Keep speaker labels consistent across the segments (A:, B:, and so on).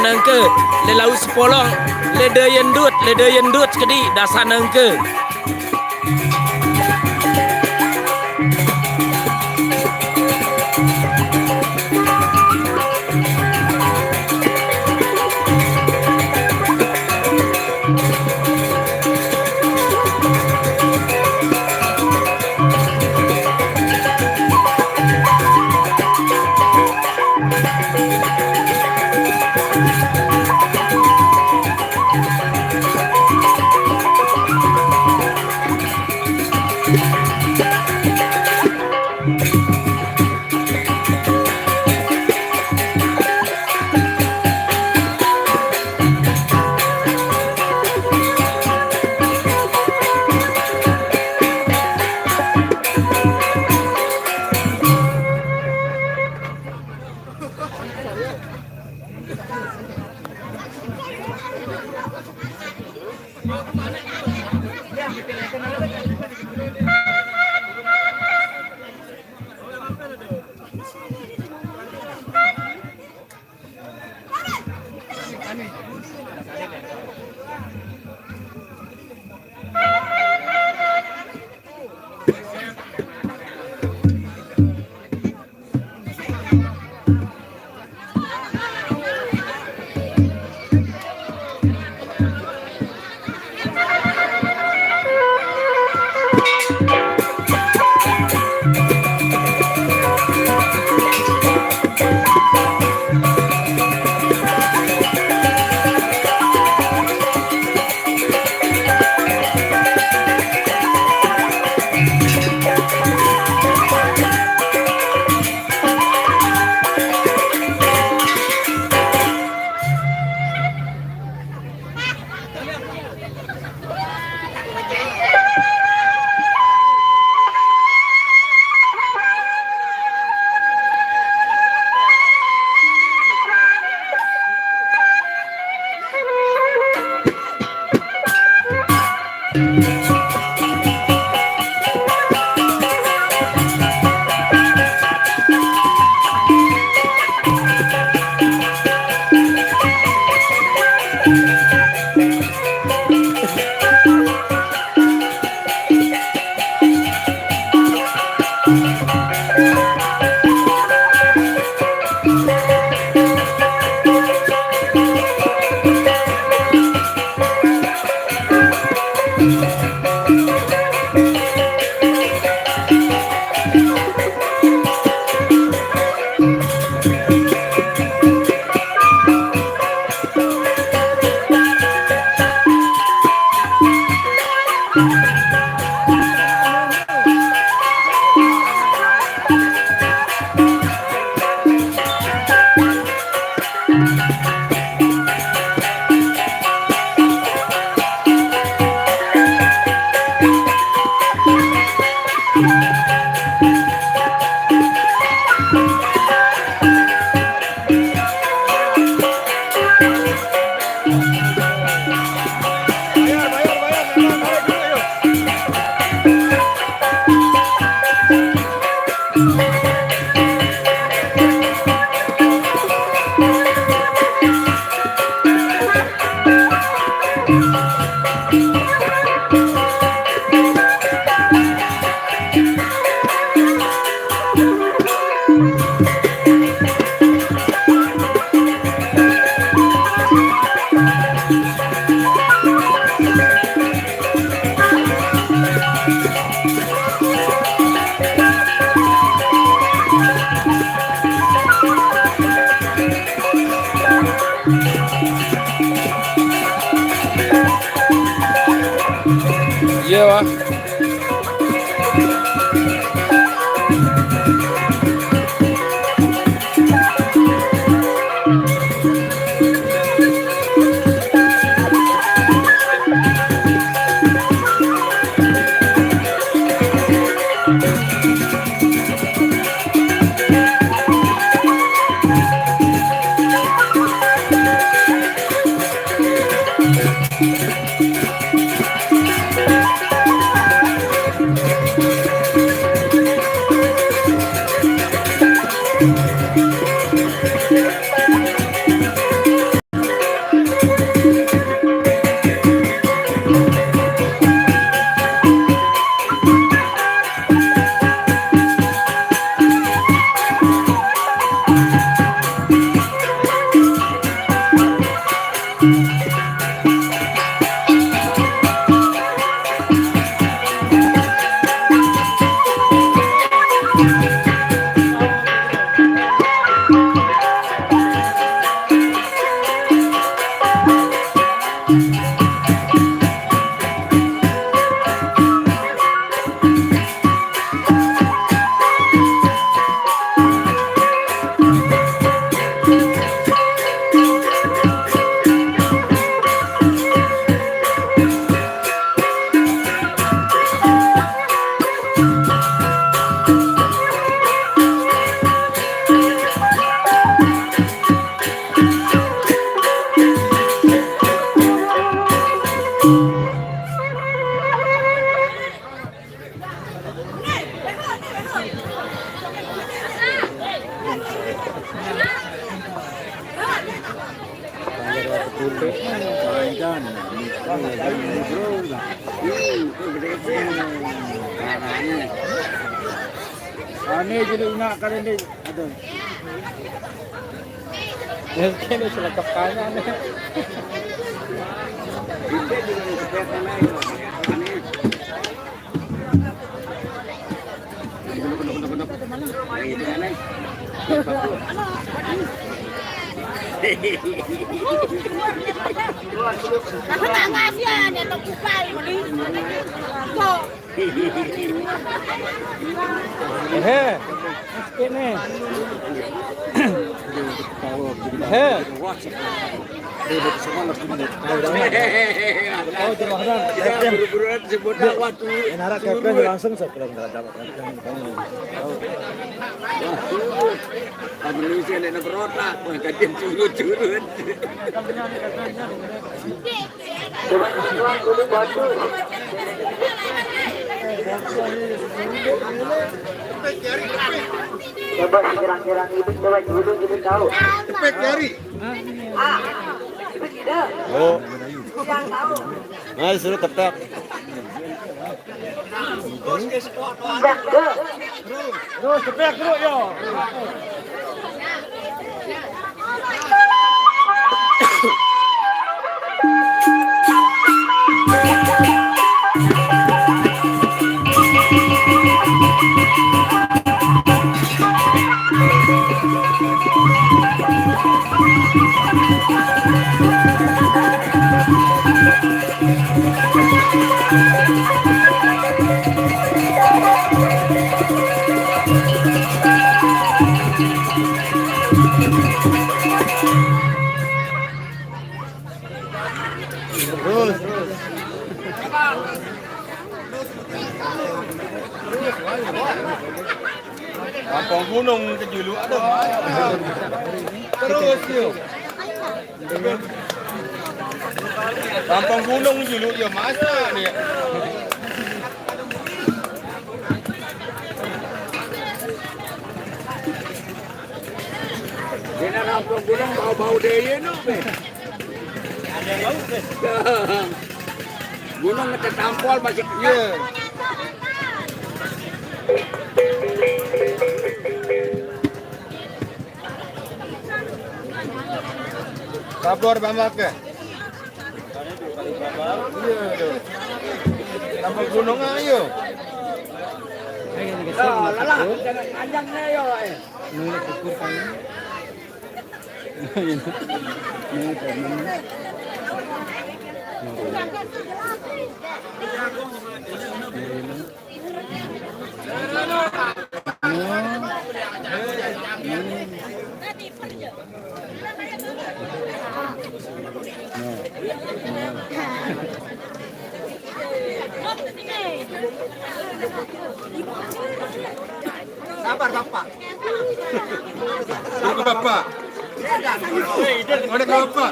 A: nengke le lau sepolong le deyendut kedi dasa nengke.
B: Iya, Wah. Ini jadi nak kali ini ada. Ya kini selekap kanan.
C: Aku tak ngasih ya, dia tak kupai beli. Kok?
B: Kini. Oh, jemaah.
D: Buru-buruan sebut waktu.
B: Nara kepeng langsung sekarang dapat.
D: Abang Lucy nak berotak, kajian curut-curut.
C: Coba gerang-gerang ibu, coba ibu tahu.
D: Cepet jari.
C: Ibu tidak.
B: Oh,
C: Yang tahu.
B: nah suruh ketak.
C: Dah ke.
B: Terus ketak terus yo.
D: Kampung Gunung ke Julu ada. Terus yuk. Kampung Gunung Julu ya masa ni. Kena kampung Gunung bau-bau daya no be. Ada bau be. Gunung ngetek tampol masih ya. Kabor banget ke? Iya, tambah gunung ayo. Lalah, jangan panjangnya yo.
B: Mulai kukur kan. Ini teman.
D: Sabar Bapak. Ada Bapak. Ada Bapak.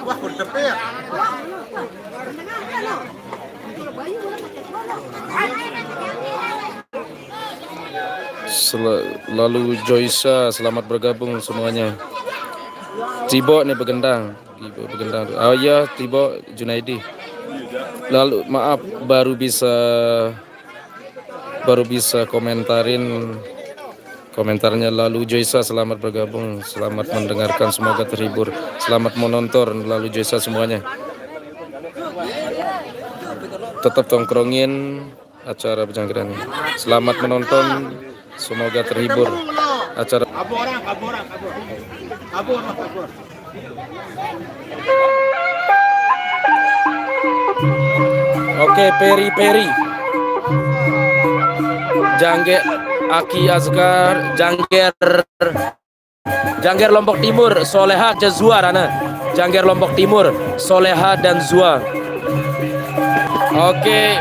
D: Wah, bertepek.
A: Lalu Joysa, selamat bergabung semuanya. Tibo nih begendang. Oh ya, Tibo Junaidi. Lalu maaf baru bisa komentarnya. Lalu Joysa, selamat bergabung, selamat mendengarkan, semoga terhibur, selamat menonton. Lalu Joysa semuanya. Tetap tongkrongin acara Pejangkrian. Selamat menonton, semoga terhibur acara.
D: Kabur.
A: Oke, Peri. Jangger Aki Azgar, Jangger Lombok Timur, Soleha dan Zua Rana. Jangger Lombok Timur, Soleha dan Zua. Oke,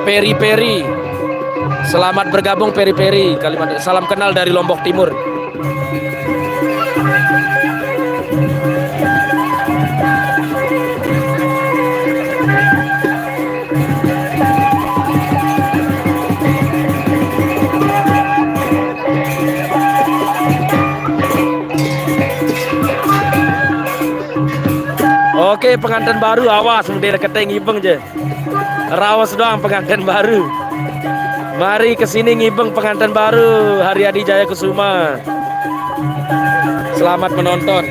A: Peri. Selamat bergabung Peri. Kalimat salam kenal dari Lombok Timur. Oke, pengantin baru awas mending keteng ngibeng je. Rawas doang pengantin baru. Mari kesini ngibeng pengantin baru Haryadi Jaya Kusuma. Selamat menonton.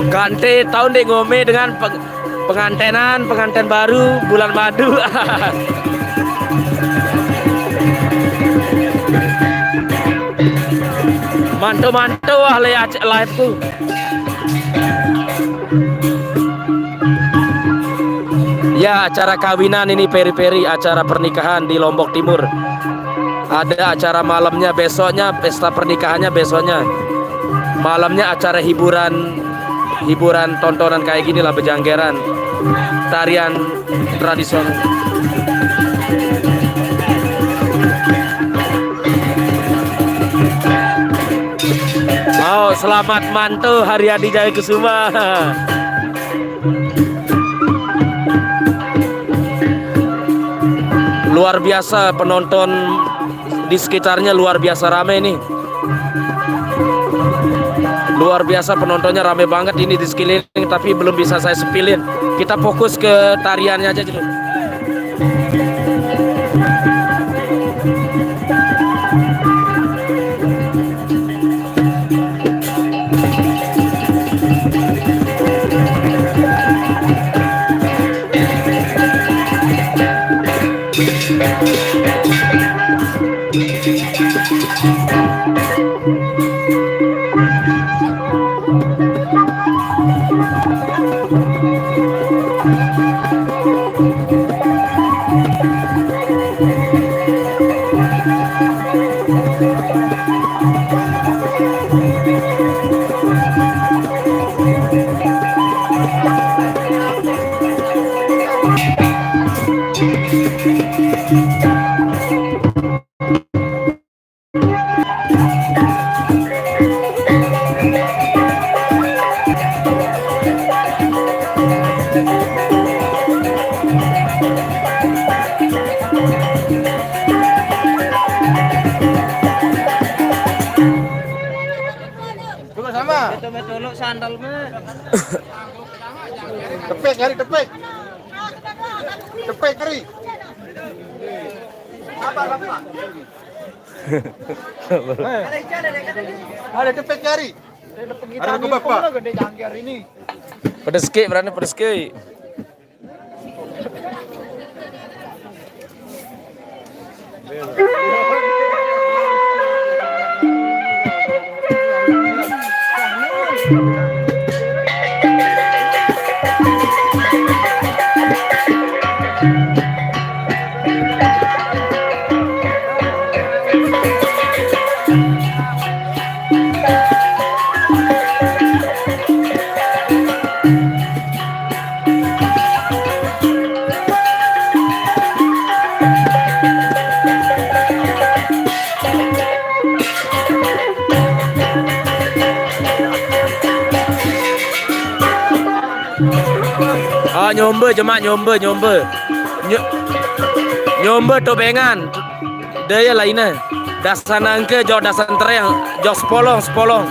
A: Kante tahun dek ngome dengan pengantin baru bulan madu. Mantu-mantu live tuh. Ya, acara kawinan ini peri-peri, acara pernikahan di Lombok Timur. Ada acara malamnya, besoknya pesta pernikahannya besoknya. Malamnya acara hiburan tontonan kayak gini lah, bejanggeran, tarian tradisional. Selamat mantu Haryadi Jaya Kusuma. Luar biasa penonton di sekitarnya, luar biasa rame nih. Luar biasa penontonnya, rame banget ini di sekeliling, tapi belum bisa saya sepilin. Kita fokus ke tariannya aja dulu.
B: Tolok sandal mah.
D: Tepek kari, tepek. Tepek kari. Apa? Ada tepek kari. Ada ke bapak.
B: Gede jangkar ini.
A: Pedes ke, berani pedes ke. Nyombe jemaah nyombe tobengan daya lainnya dasan angke jauh dasan tereng jauh sepolong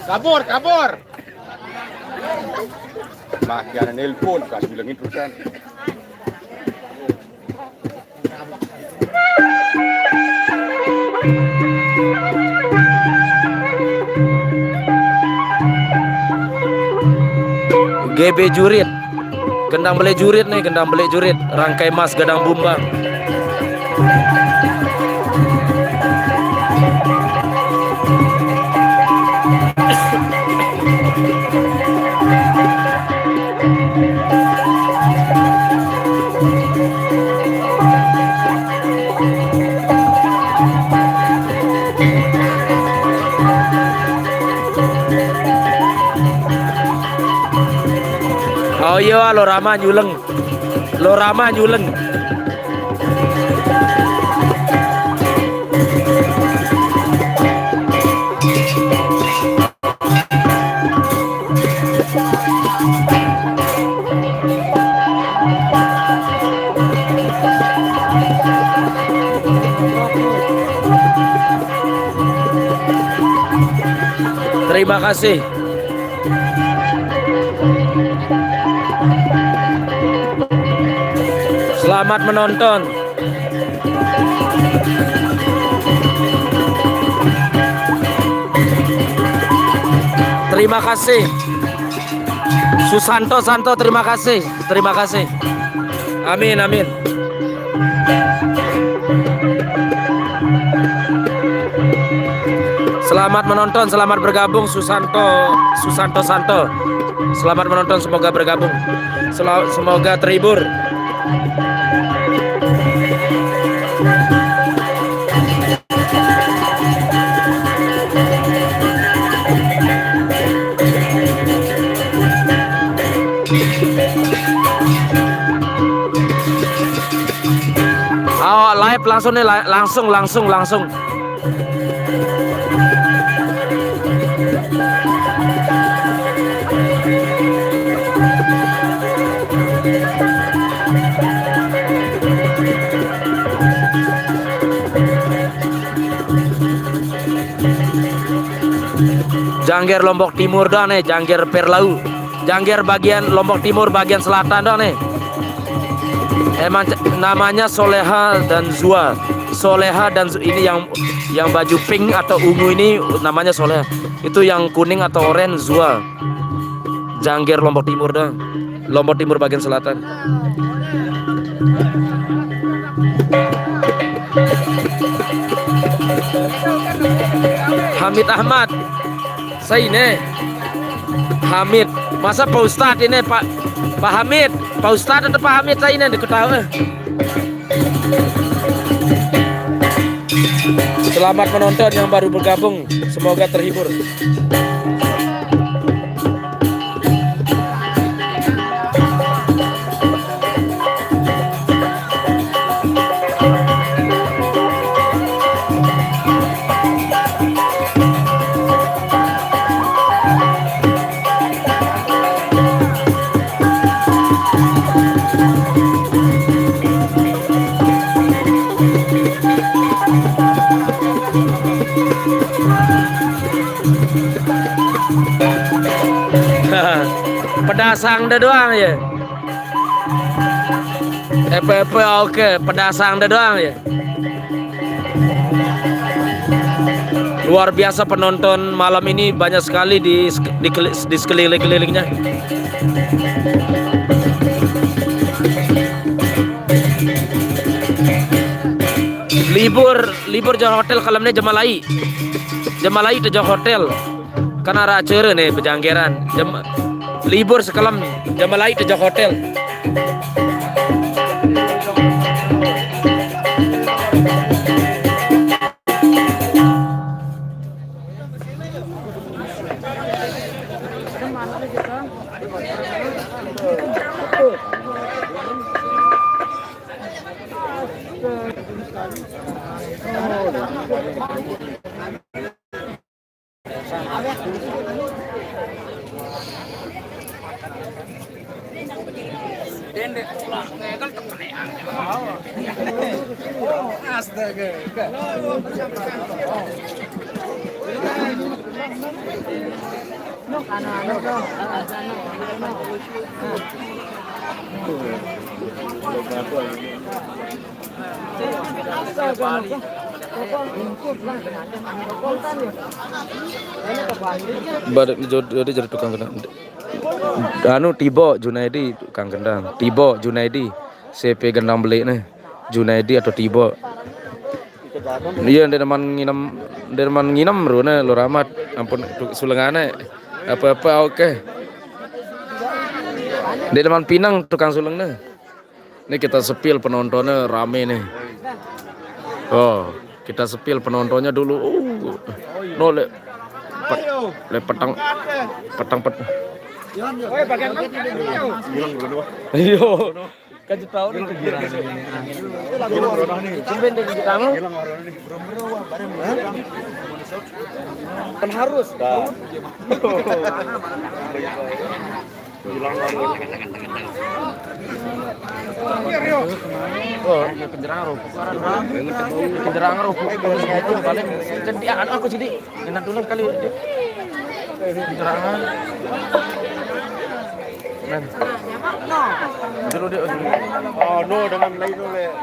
B: Kabur, kabur.
D: Makian nelpon, kasih bilangin terusan.
A: GB Jurit, gendang beli jurit nih, gendang beli jurit, rangkai mas gedang bumbang. Oh iya, Lorama nyuleng, Lorama nyuleng. Terima kasih. Selamat menonton. Terima kasih. Susanto Santo, terima kasih. Terima kasih. Amin, amin. Selamat menonton, selamat bergabung Susanto Santo. Selamat menonton, semoga bergabung. Semoga terhibur. Oh, live langsung nih, langsung. Jangger Lombok Timur dah nih, Jangger Perlau, Jangger bagian Lombok Timur bagian selatan dah nih. Emang namanya Soleha dan Zua. Soleha dan ini yang baju pink atau ungu ini namanya Soleha. Itu yang kuning atau oranye Zua. Jangger Lombok Timur dah. Lombok Timur bagian selatan. Hamid Ahmad. Saya ini Hamid. Masa Pak Ustadz ini Pak Hamid, Pak Ustadz atau Pak Hamid saya ini diketahui. Selamat menonton yang baru bergabung, semoga terhibur. Pedasang dah doang ya. EPP oke, pedasang dah doang ya. Luar biasa penonton malam ini, banyak sekali di sekeliling-kelilingnya. Libur jauh hotel kalamnya Jamalai itu jauh hotel karena ada acara nih pejanggeran. Libur sekalam Jamalai itu jauh hotel. Jadi jadi tukang gendang. Anu Tibo Junaidi tukang gendang. Tibo Junaidi CP gendang beli nih. Junaidi atau Tibo. Iya dia man nginam runa lo ramat. Ampun sulengane. Apa-apa oke. Dia man Pinang tukang suleng nih. Ini kita sepil penontonnya rame nih. Oh, kita sepil penontonnya dulu. No le petang. Iyo. Kasih tahu nih kegiatan ini. Cimben di kamu. Kan harus. Oh, penjerang rupuk. Penjerang rupuk. Itu paling jadi aku jadi enak dulu kali. Penjerangan. Men. Dulu dia.
D: Oh no, dengan lain oleh.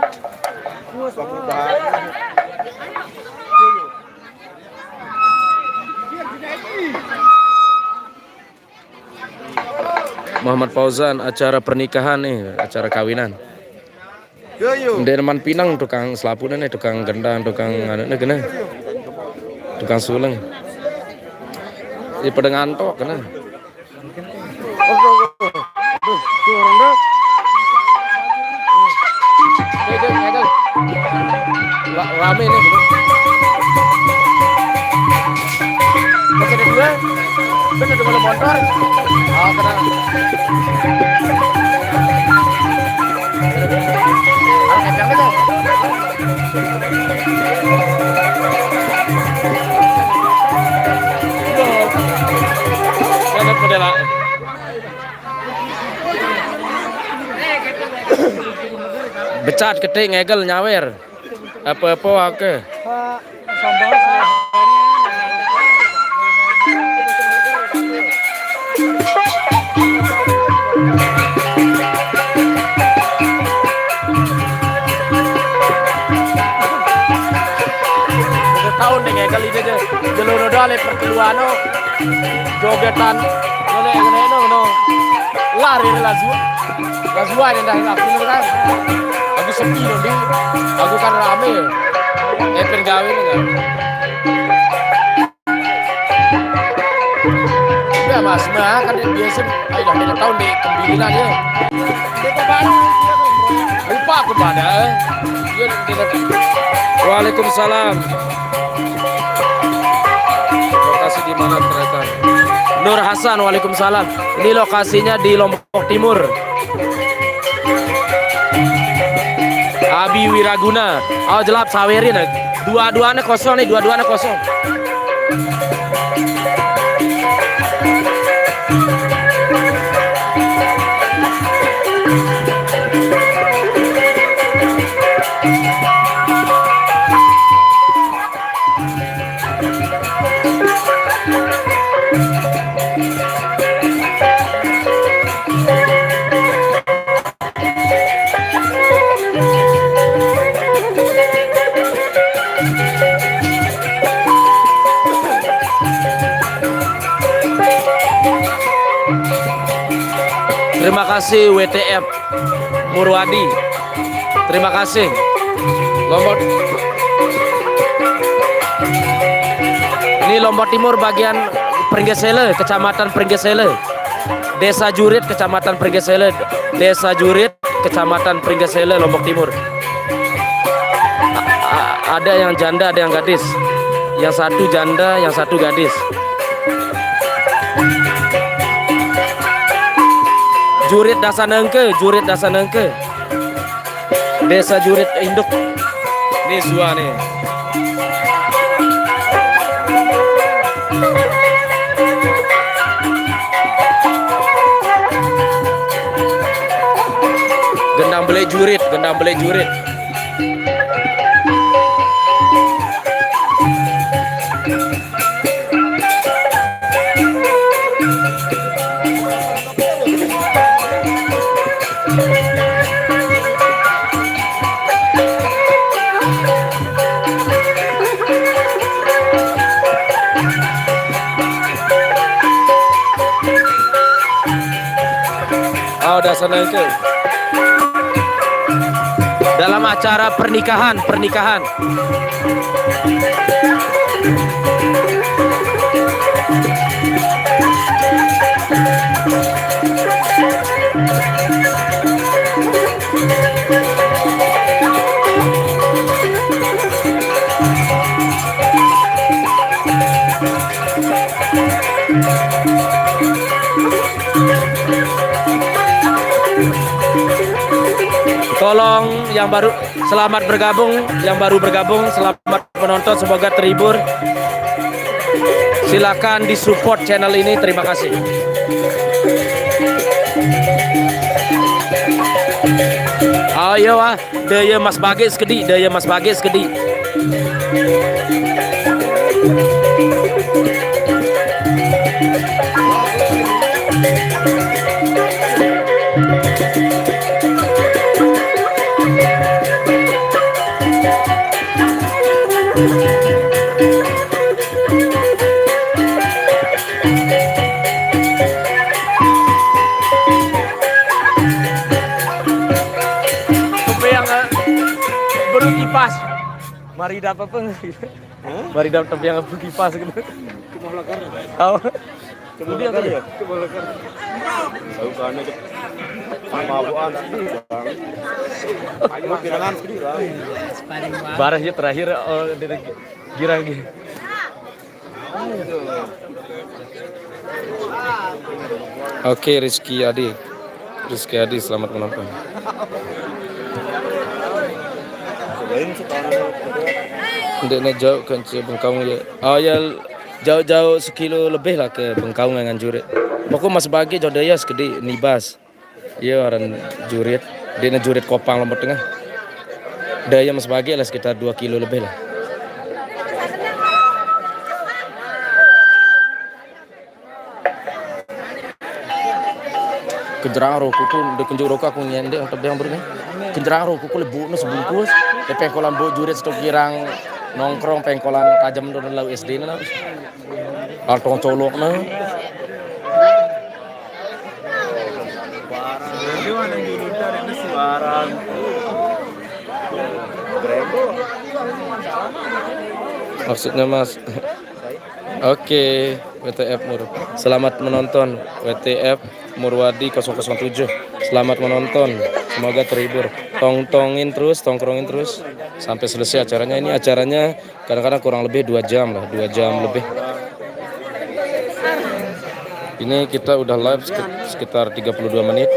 A: Muhammad Fauzan acara pernikahan nih, acara kawinan. Derman Pinang tukang selapunan nih, tukang gendang, tukang anu nih kena. Tukang suleng. Di pedengan tok kena. Rame nih. Masih ada dua. Bener ada motor. Oh, kena. Becat keting ngegel nyawer. Apa-apa oke. Tahun nih ngegel itu aja. Jelur dale perkeluano. Jogetan no. Lari lazua ini dah aku kan. Aku sepi loh di. Aku kan rame. Pergawe nih kan. Ya Mas, kan biasa ayo dah tahun di kembilan ya. Lupa aku pada. Waalaikumsalam. Lokasi di mana ternyata? Nur Hasan, waalaikumsalam. Ini lokasinya di Lombok Timur. Abi Wiraguna. Oh jelap sawerin. Dua-duanya kosong nih, dua-duanya kosong. Terima kasih WTF Murwadi. Terima kasih. Lombok. Ini Lombok Timur bagian Pringgesele, Kecamatan Pringgesele. Desa Jurit, Kecamatan Pringgesele. Desa Jurit, Kecamatan Pringgesele, Lombok Timur. Ada yang janda, ada yang gadis. Yang satu janda, yang satu gadis. Jurit Dasanengke, Desa Jurit Induk. Ini Zua nih. Gendang beli jurit. ke. Dalam acara pernikahan. Tolong yang baru selamat bergabung, yang baru bergabung selamat menonton, semoga terhibur. Silakan disupport channel ini, terima kasih. Ayo daya Mas Bagis kedi, daya Mas Bagis kedi. Kipas, mari dapat pun, mari dapat yang kipas gitu. Oh, kemudian ya.
B: Tahu kan itu mabuan
A: Barahnya terakhir dari girang gitu. Oke, Rizky Adi, selamat menonton. Ndeknya jauh kan Bengkong ya. Oh ya jauh-jauh sekilo lebih lah ke Bengkong dengan jurit. Pokok Mas Bagi jauh daya segede Nibas. Iya orang jurit. Dia jurit Kopang Lombok Tengah. Daya Mas Bagi lah sekitar 2 kilo lebih lah. Kenjerang roh kuku, udah kunjung roka aku nyendek untuk yang berani. Kenjerang roh kuku lebu nus bungkus. Pengkolan bo jurit stok kirang nongkrong pengkolan tajam don lau SD na. Altong colok na. Maksudnya Mas. Oke, WTF Mur. Selamat menonton WTF Murwadi 007. Selamat menonton. Semoga terhibur. Tongkrongin terus sampai selesai acaranya. Ini acaranya kadang-kadang kurang lebih 2 jam lah, 2 jam lebih. Ini kita udah live sekitar 32 menit.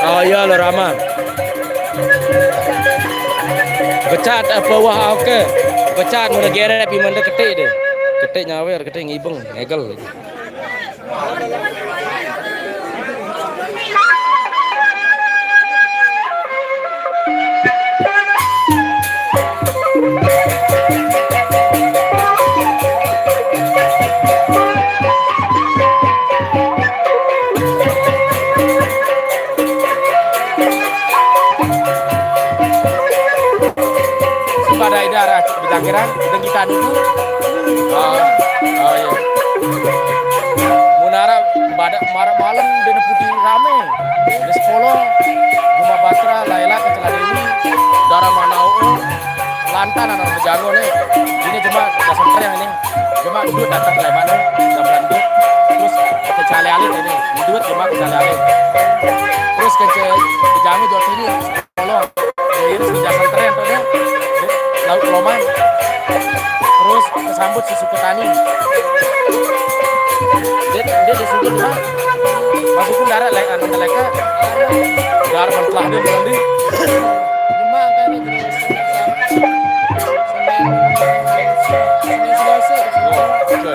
A: Oh iya lo Rama. Becat apa wah oke. Becat mula geret pi manda ketik deh. Ketik nyawer, ketik ngibeng, ngegel. Pada idara Bitangkiran dengan kita dulu. Oh iya. Munara pada malam dina putih rame. Di sekolah Guma Batra Laila Keceladewi Dara Manau Lantan anak berjago nih. Ini cuma dasar yang ini. Cuma duit datang dari mana? Gambaran duit. Terus kecale alit ini. Duit cuma kecale alit. Terus kejango jauh sini sekolah. Ini sudah santren tuh deh. Laut Loman, terus kesambut si Suketani. Dia disebut mah masukin darah lain anak mereka darah mentlah dia nanti. Cuma kan ini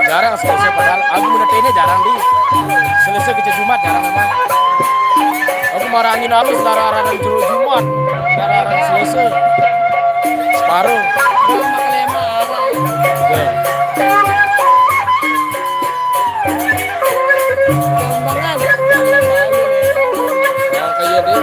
A: jarang selesai padahal aku menetenya jarang di selesai ke Jumat jarang memang. Aku marangin aku darah Jumat darah selesai. Separuh. Yang kayak dia.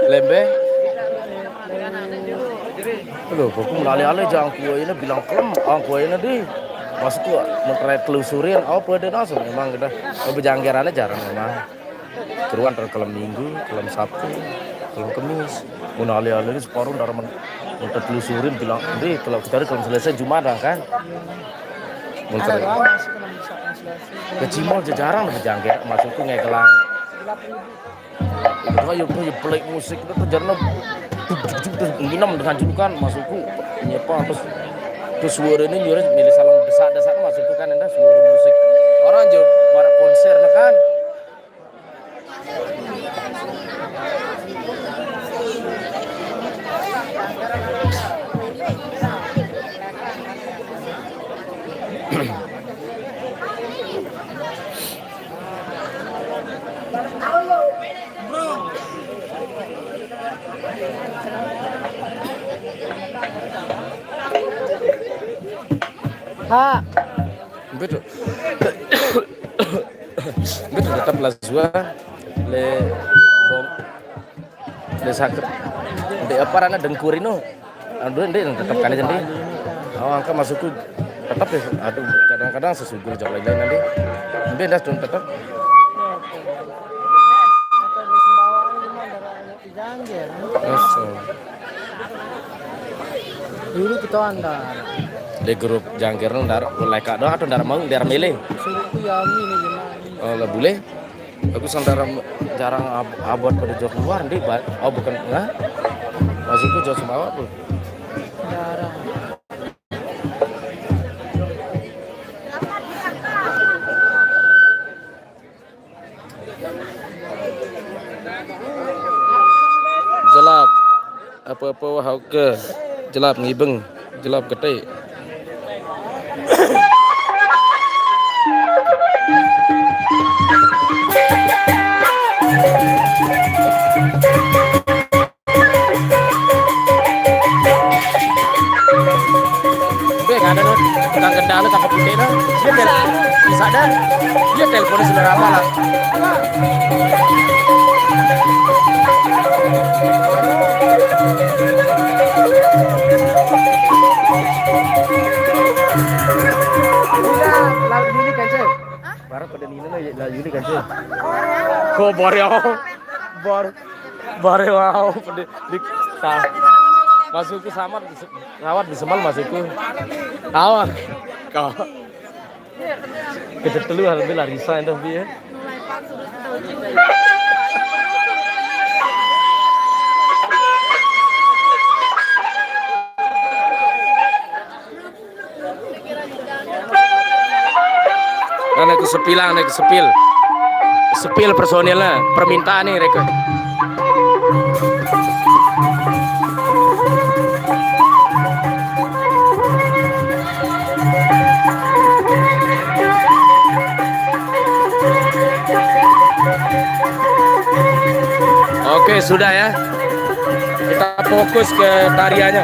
A: Lembe. Aduh, aku melalui jangan kue ini bilang kelem, kue ini di masuk tuh mau telusurin, apa ada langsung memang kita, berjanggirannya jarang memang. Keruan kelem Minggu, kelem Sabtu, kelem Kamis, melalui ini separuh dari mau telusurin bilang, di kalau kita kelem selesai Jumat kan. Ke Cimol jarang berjanggir, masuk tuh ngegelang. Kayak play musik itu tuh jarang minum dengan julukan masukku nyepa terus suara ini nyuruh milih salang desak-desak masukku kan ada suara musik orang jauh para konser kan
C: Ha.
A: Betul. Betul tetap lah gua le bom le sakit. De apa rana dengkurino. Ando ndek tetap kan jadi. Awang ka masukku tetap ya. Aduh, kadang-kadang sesugul jauh lain nanti. Mungkin dah cuma tetap. Yes,
B: Dulu kita anda.
A: di grup jangkir ndar mulai kado atau ndar mau ndar milih.
B: Suruhku yami nih gimana?
A: Oh, lah boleh. Aku sandara jarang abot pada jauh luar nih, oh bukan enggak. Maksudku jauh Sumbawa tuh.
B: Jarang.
A: Jelap apa-apa wahau ke jelap ngibeng jelap gede. Ada no, tukang kendala kapal putih no, bisa dah, dia teleponnya sudah lama lah. Lalu Yuli kan cek, baru pada Nina lah Yuli kan cek. Kau bore wow, pada di masukku samar rawat di semal masukku awak kau kita telu alhamdulillah resign dah biar naik ke sepil personilnya permintaan nih rekod. Oke, sudah ya. Kita fokus ke tariannya.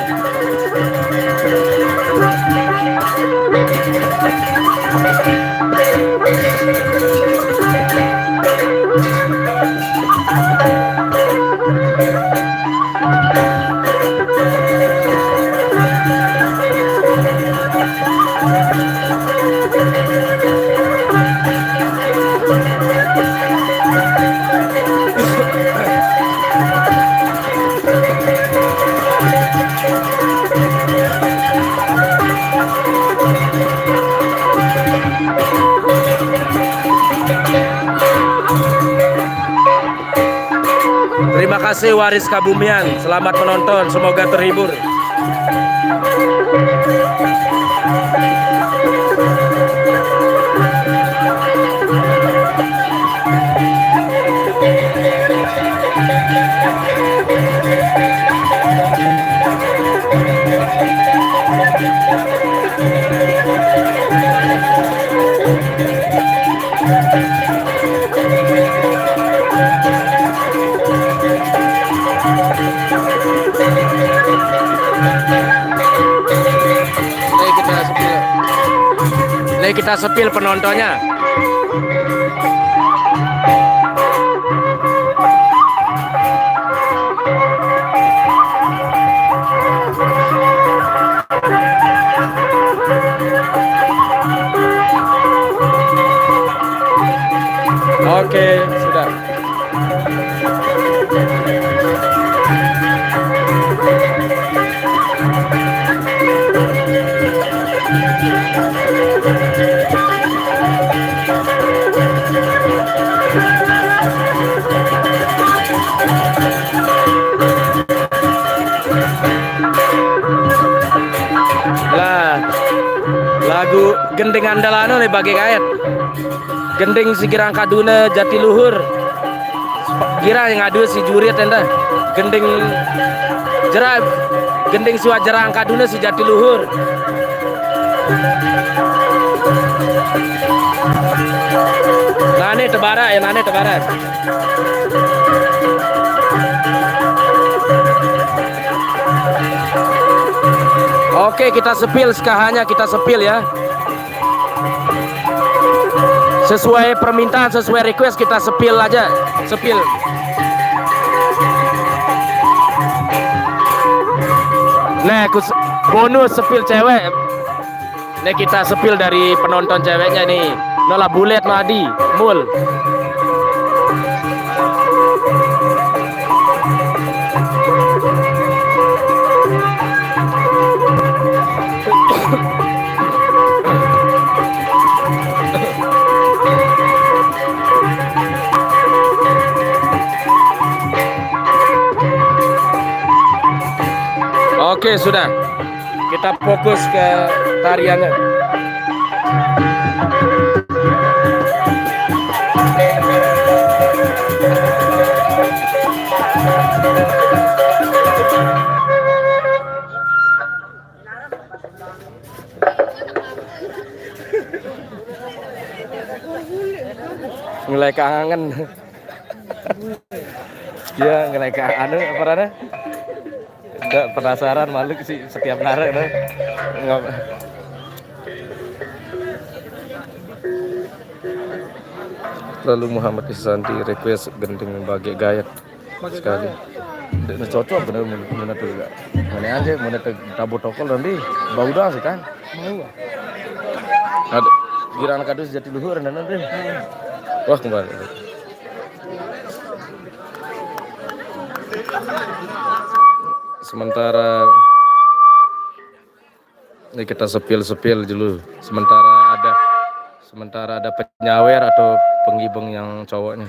A: Terima kasih Waris Kabumian, selamat menonton, semoga terhibur. Nih kita sepil penontonnya. Oke, sudah. Lagu gending andalano nih bagi kait gending si girang kaduna Jatiluhur gira yang ngadu si jurit enda gending jerah gending si wajarang kaduna si Jatiluhur. Nane tebara ya nane tebara. Oke, kita sepil sekahanya, kita sepil ya. Sesuai permintaan, sesuai request kita sepil aja, sepil. Nah, bonus sepil cewek. Ini kita sepil dari penonton ceweknya nih. Nola bulet no Adi, mul. Oke, sudah. Kita fokus ke tariannya. Mulai kangen. Ya, mulai kangen apa rana? Enggak penasaran malu sih setiap nara no. Lalu Muhammad Isanti request gending bagai gayat sekali. Tidak cocok benar mana tuh juga. Mana aja mana tabu tokol nanti bau dah sih kan. Mau. Ada girang kadus jati luhur nanti. Wah kembali. Sementara ini kita sepil dulu. Sementara ada penyawer atau penggibeng yang cowoknya.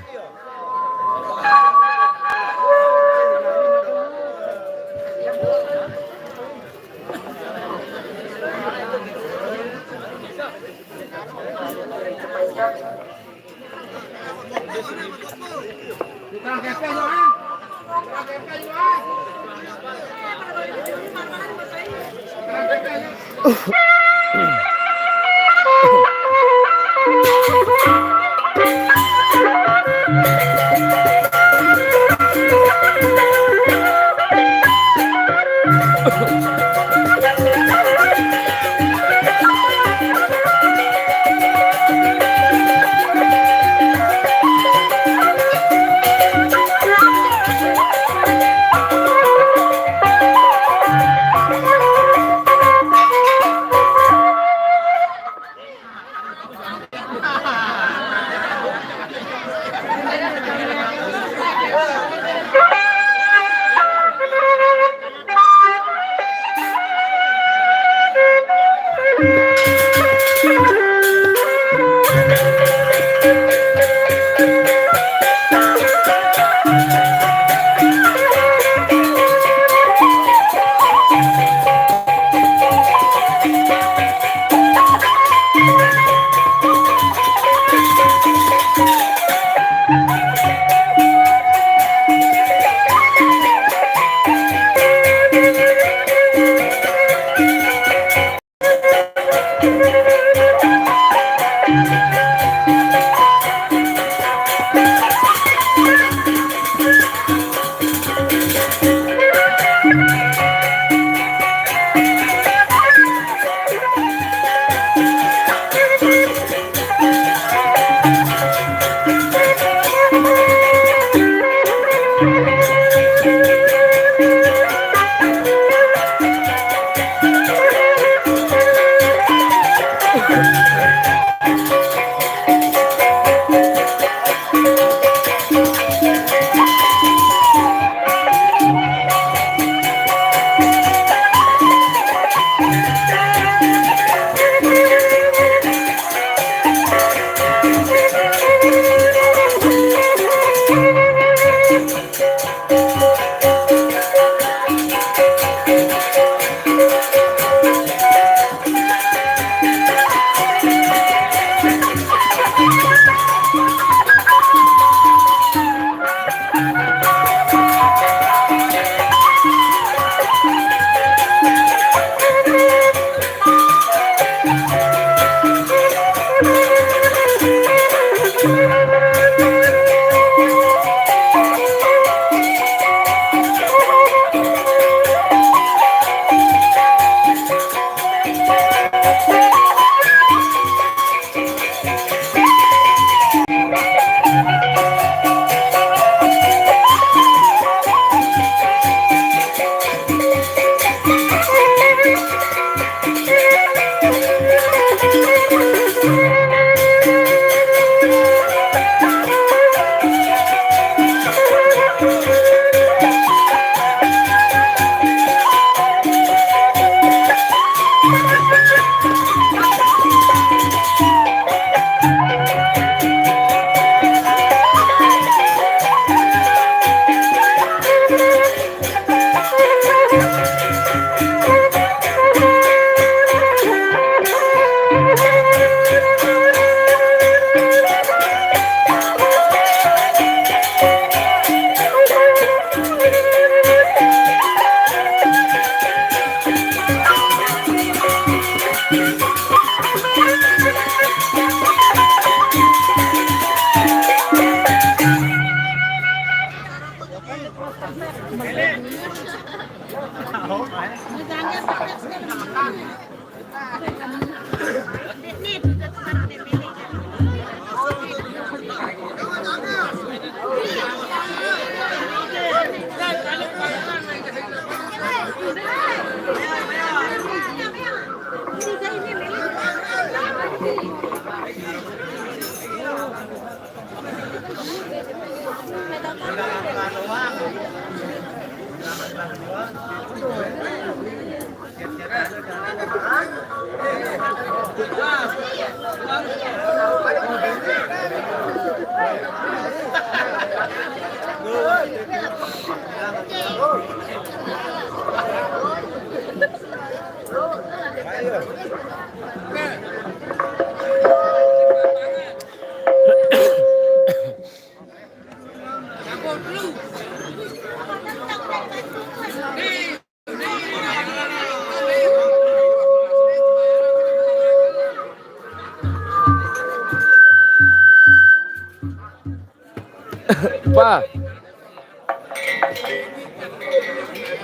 A: Pak,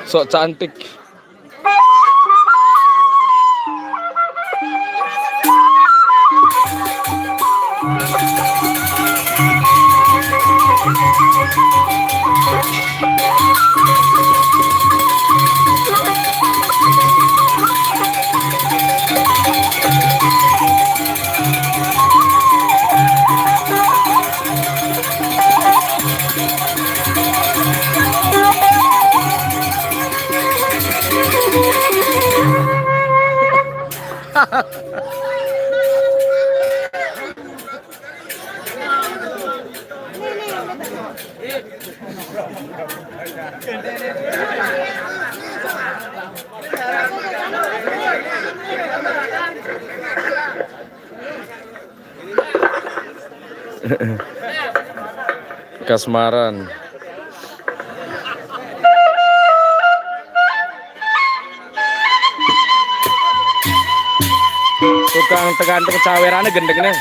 A: sok cantik. Kasmaran. Tukang tekan cawerane gendengnya.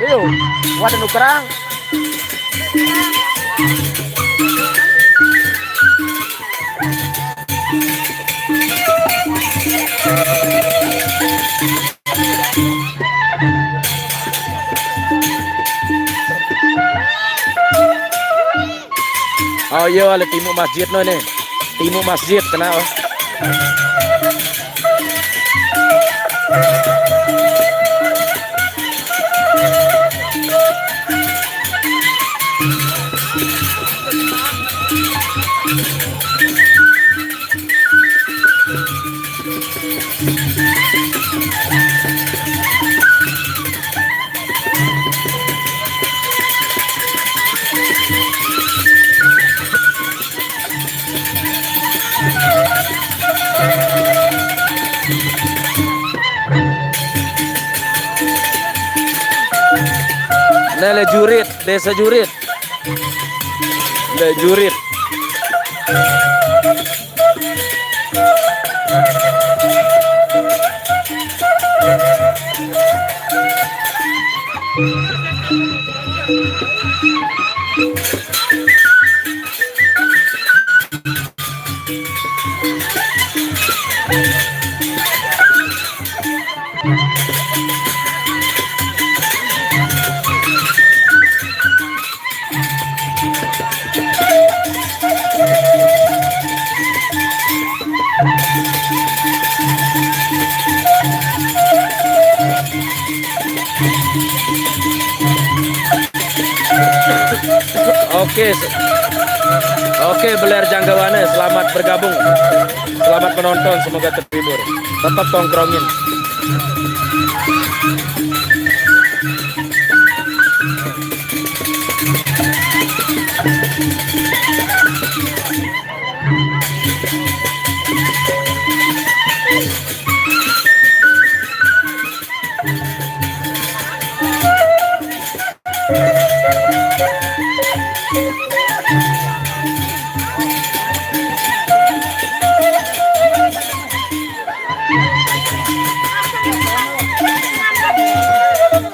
A: Iyo, wadah nukerang. Oh iya, ada timu masjid no nih. Timu masjid kena oh. Nele Jurit, Desa Jurit. Le Jurit. Oke, oke Beler Janggawane, selamat bergabung, selamat menonton, semoga terhibur. Tetap tongkrongin.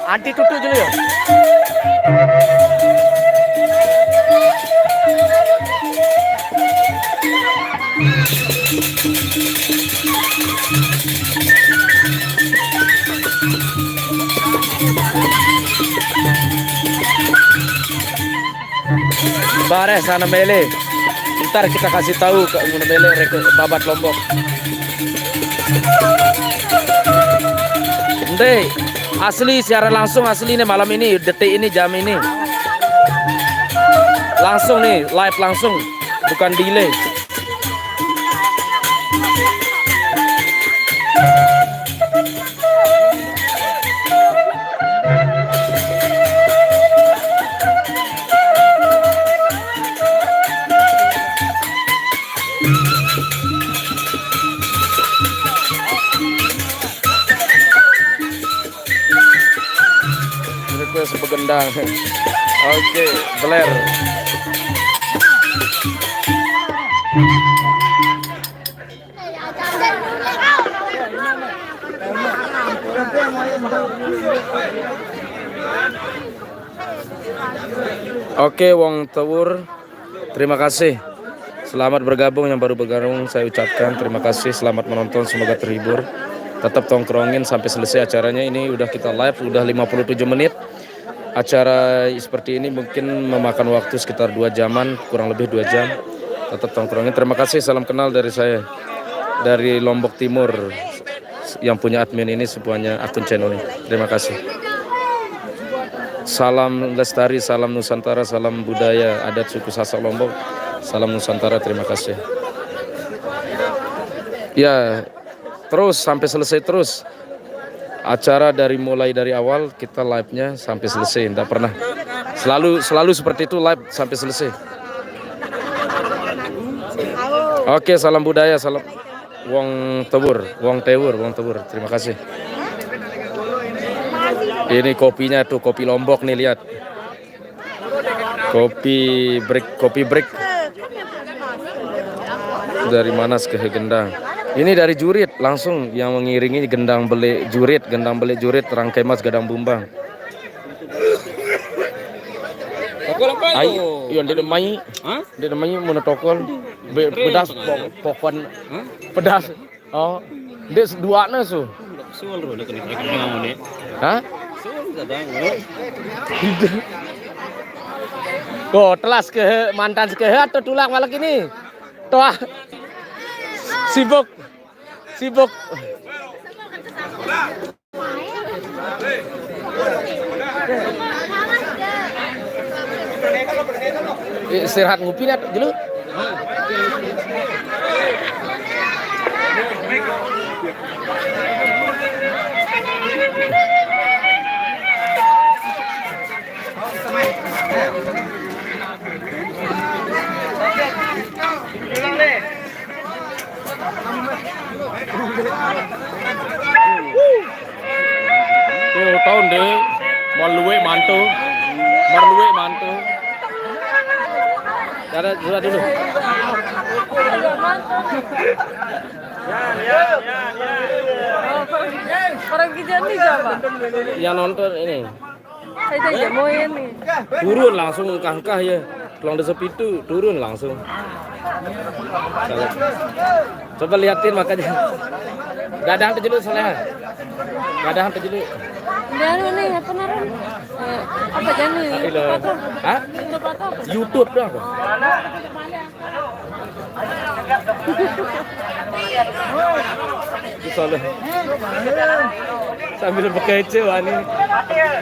A: Anti tutup dulu ya. Bare sana mele. Ntar kita kasih tahu ke mele babat Lombok. Ndey, asli secara langsung asli nih malam ini, detik ini, jam ini. Langsung nih, live langsung, bukan delay. Sebegendang. Oke, Beler. Oke, Wong Tewur, terima kasih. Selamat bergabung, yang baru bergabung saya ucapkan terima kasih. Selamat menonton, semoga terhibur. Tetap tongkrongin sampai selesai acaranya. Ini udah kita live, udah 57 menit. Acara seperti ini mungkin memakan waktu sekitar 2 jaman, kurang lebih 2 jam. Tetap tongkrongin. Terima kasih, salam kenal dari saya, dari Lombok Timur, yang punya admin ini semuanya akun channel ini. Terima kasih. Salam lestari, salam Nusantara, salam budaya adat suku Sasak Lombok, salam Nusantara. Terima kasih. Ya, terus sampai selesai terus. Acara mulai dari awal kita live-nya sampai selesai, tidak pernah. Selalu seperti itu, live sampai selesai. Oke, salam budaya, salam Wong Tewur. Terima kasih. Ini kopinya tuh, kopi Lombok nih, lihat. Kopi break. Dari Manas ke Gendang. Ini dari Jurit langsung yang mengiringi gendang beli jurit, rangkai mas gadang bumbang.
B: Tokol apa itu?
A: Ayo, dia demai. Dia demai mau tokol. Pedas pokon. Pedas. Oh, dia dua na su.
B: Suul ro dekat dengan ini.
A: Hah?
B: Suul gadang.
A: Oh, telas ke mantan ke atau tulang malam ini. Toh. Sibuk. Istirahat ngopi nih dulu. Tuh tahun deh, marluwe mantu. Ada dulu.
E: Orang Kijan nih siapa?
A: Yang nonton ini.
E: Saya jamoin nih.
A: Turun langsung kangkah ya. Tulang desa Pitu turun langsung. Salah. Coba liatin makanya. Gak ada hantu jeluk soalnya. Gak ada hantu jeluk.
E: Dan ini apa naran? Apa jani?
A: Hah? YouTube dong. Soalnya sambil bekece wani.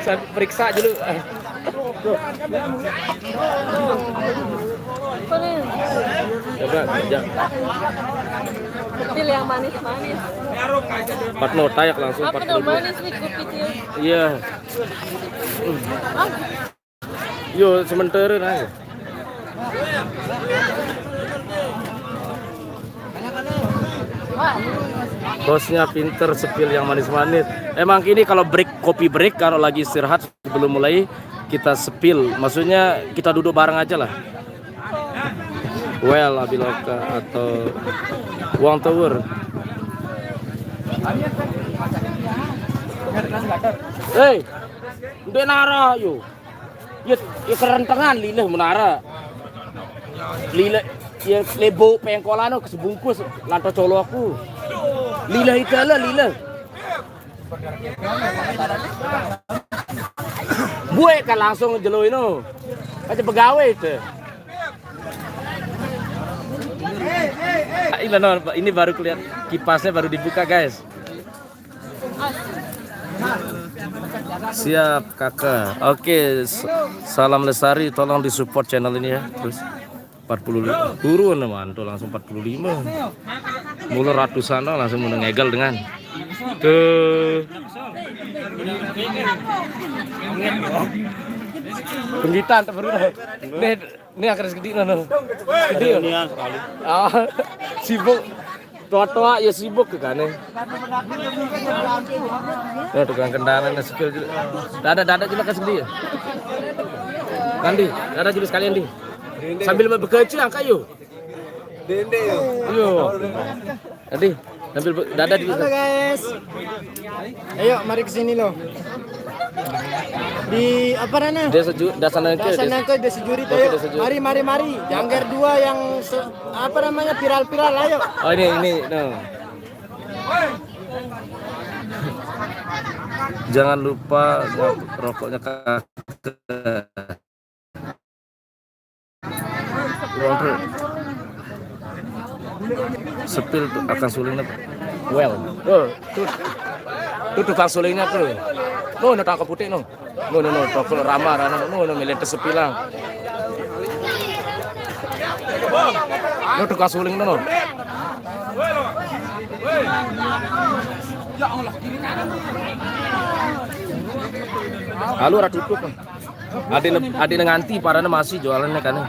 A: Sambil periksa dulu.
E: Apa nih?
A: Coba kerja.
E: Kecil yang manis-manis.
A: Patno tayak langsung
E: Apa
A: 40
E: dong
A: ribu.
E: manis nih kecil?
A: Iya.
E: Ah,
A: Yo sementara nah.
E: wah.
A: Bosnya pinter sepil yang manis-manis. Emang ini kalau kopi break kalau lagi istirahat sebelum mulai kita sepil. Maksudnya kita duduk bareng aja lah. Well Abiloka atau Wang Tower. Hei, udah nara yo. Ya kerentengan lileh menara. Lileh ya lebo pengkolan aku sebungkus lanto colo aku. Lileh itu lah lileh. Gue kan langsung jeluin no. Aja pegawai itu. Ini baru kelihatan kipasnya baru dibuka guys. Siap kakak. Oke, salam Lestari, tolong disupport channel ini ya. Terus 45 turun mantul langsung 45. Mulai ratusan langsung mau ngegal dengan tuh. Penggitan tak perlu. Ini akan segede nana. Segede ya. Ah, sibuk. Tua-tua ya sibuk ke kan. Oh, tukang kendaraan skill juga. Dada juga kan segede ya. Kandi, dada juga sekalian di. Sambil bekerja angka yuk.
D: Dende yo.
A: Yo. Nanti sambil dada juga.
B: Halo guys. Ayo mari ke sini loh. Di apa nana?
A: Dasana ke.
B: Sana ke desa Jurit
A: Oke,
B: ayo.
A: Desa Jurit.
B: Mari. Janggar 2 yang apa namanya viral ayo.
A: Oh ini no. Jangan lupa rokoknya kakak. Sepil akan sulingnya well. Oh, tuh tukang sulingnya tuh. No tangkap putih no. No toko ramah no milik sepilang. No tukang suling no. Halo ora tutup. Ade nganti parane masih jualannya kan.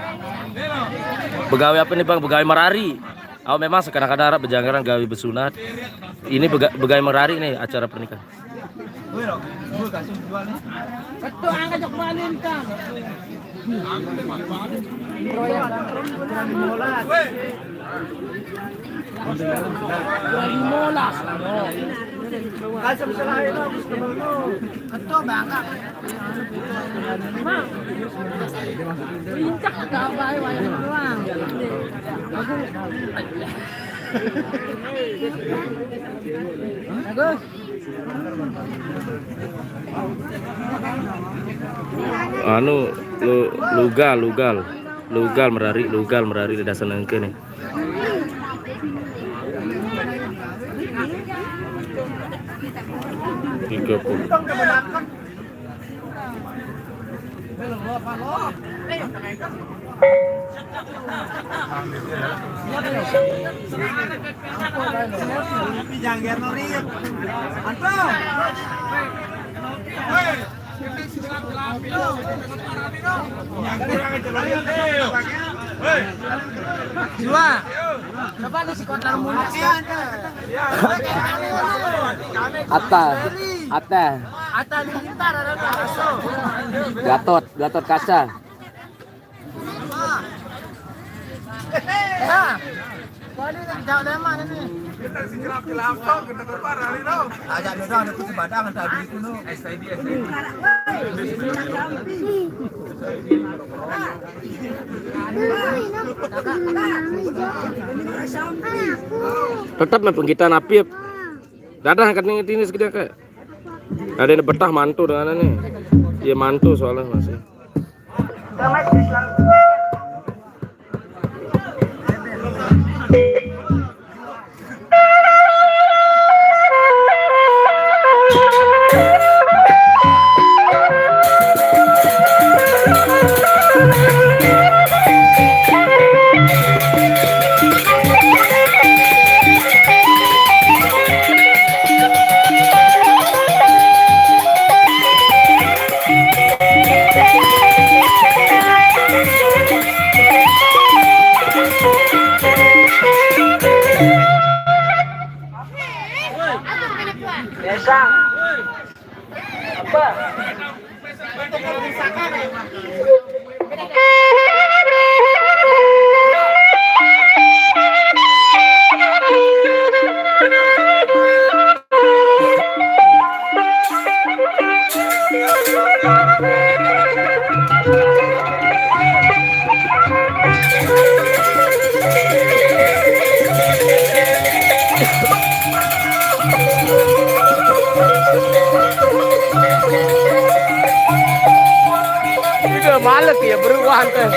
A: Begawe apa nih Bang? Begawe merari. Oh memang kadang-kadang Arab bejanggaran gawe besunat. Ini begawe merari nih acara pernikahan.
C: Betul angkat jok balin kan. Molas. Kasam selain aku betul bangga. Lincah gabai wayang doang. Bagus.
A: Anu lugal merari di dasar nengke nih. Tiga puluh.
C: Jiwa. Coba nih si kontrak munas.
A: Atta
C: Lintar ada kaso.
A: Gatot kaca.
C: Ya. Kali nak jauh dari mana ni?
D: Kita si kelap-kelap kita berparah ni no.
B: Ajak dodong ada kusi badangan tadi itu no.
D: SID.
A: Tetap memang kita napi. Dadah katanya ini segede kayak. Ada yang betah mantu dengan ini. Iya mantu soalnya masih. Udah males ya beruang teh.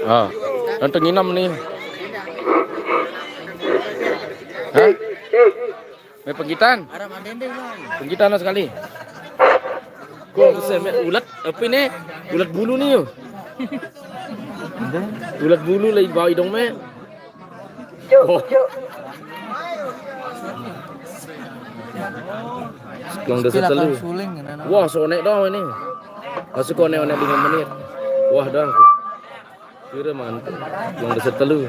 A: Oh, nonton nginam nih. Hah? May penggitan? Penggitan na sekali. Kok bisa ulat apa ini? Ulat bulu nih yo. Ulat bulu lagi bawa hidung me. Oh. Selang desa telu. Wah, sonek dong ini. Masuk konek-konek 5 menit. Wah, dah. Kira mantap. Selang desa telu.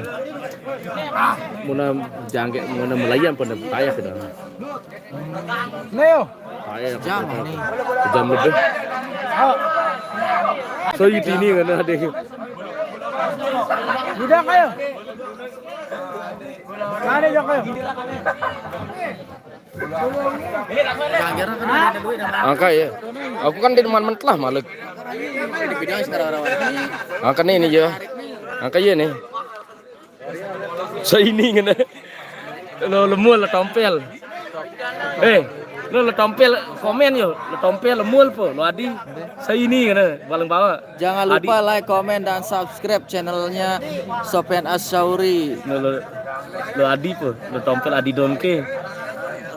A: Muna jangkek muna melayam pada payah ke dalam.
B: Neo.
A: Payah jam ini. Jam lebih. So ini kan ada.
B: Bidang kayo. Kali dong kayo.
A: Angka ya. Aku kan di teman mentlah malah. Angka ini ya. Angka ya nih. Saya ini ngene. Lo lemul lo tompel. Lo tompel komen yo. Lo tompel lemul po. Lo adi. Saya ini ngene paling bawah.
F: Jangan lupa like, komen, dan subscribe channelnya Sofyan Asyauri.
A: Lo adi po. Lo tompel adi donke.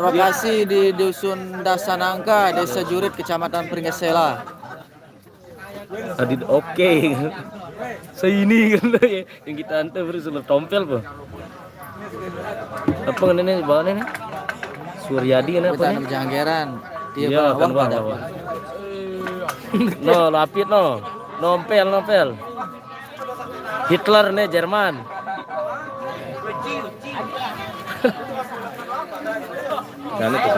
F: Lokasi di Dusun Dasanangka, Desa Jurit, Kecamatan Pringgesela.
A: Adi oke. Saya ini kan yang kita antar baru sudah tompel po. Apa ini bawah ini? Suryadi kan apa
F: Kita
A: nih?
F: Janggeran. Dia
A: Iya,
F: bawah
A: kan
F: pada.
A: bawah. No, lapit no. Nompel. Hitler nih Jerman. Kan itu.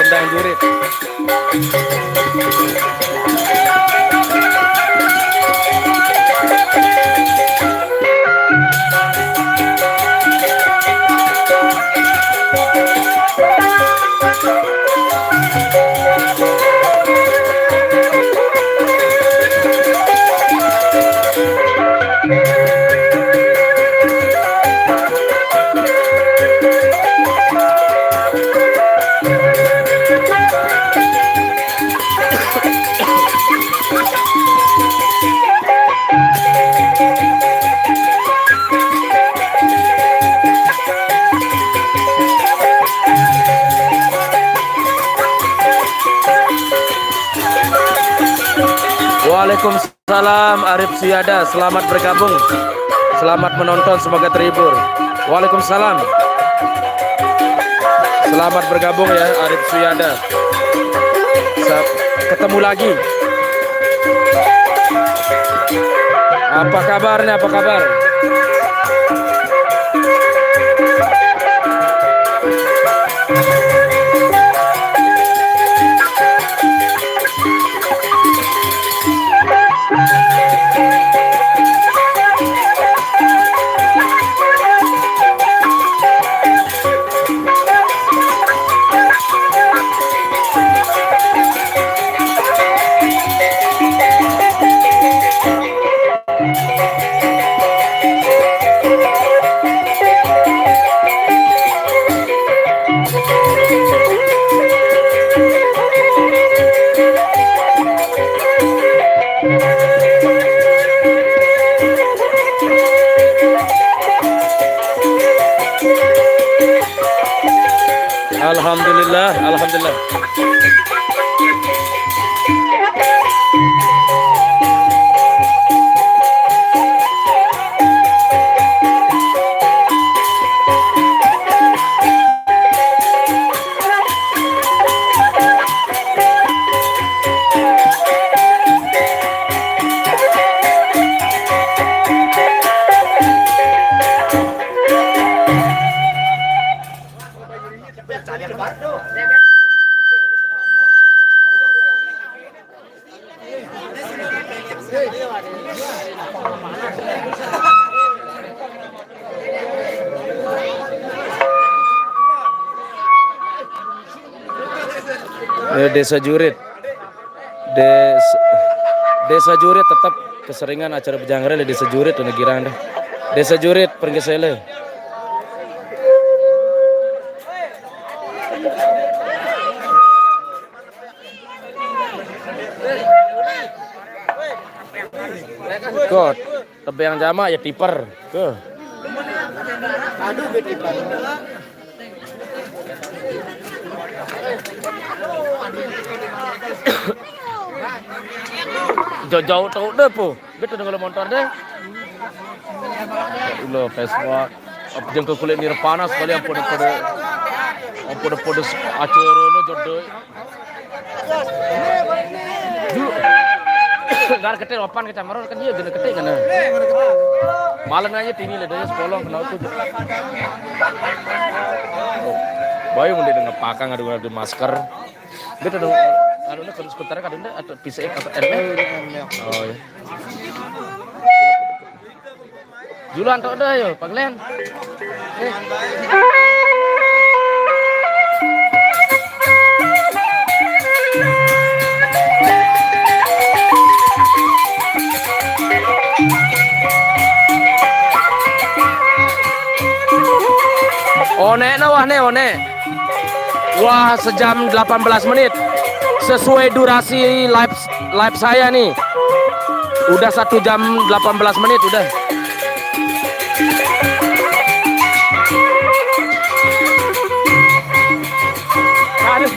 A: Gendang jurit. Waalaikumsalam Arif Suyada, selamat bergabung, selamat menonton, semoga terhibur. Waalaikumsalam, selamat bergabung ya Arif Suyada. Ketemu lagi. Apa kabarnya? Apa kabar? Alhamdulillah, alhamdulillah. Desa Jurit. Desa Jurit tetap keseringan acara berjangrel di Desa Jurit dan negara Anda. Desa Jurit pergi sele. God, tebe yang jama ya tiper. Ke. Jauh-jauh tahu deh po, betul dengan motor deh. Ulo peswa, apa jengkel kulit nirpana sekali yang pada acara no jodoh. Gar ketik opan ke camaror kan dia gede ketik kan. Malam aja tini le dia sekolah kenal tu. Bayu mesti dengan pakang ada masker. Betul dong. Anu na kalau skuter kadang atau PCX atau RP. Oh ya. Julan tok dah yo, panglen. One na wah ne one. Wah sejam 18 menit. Sesuai durasi live saya nih udah 1 jam 18 menit udah. Aduh.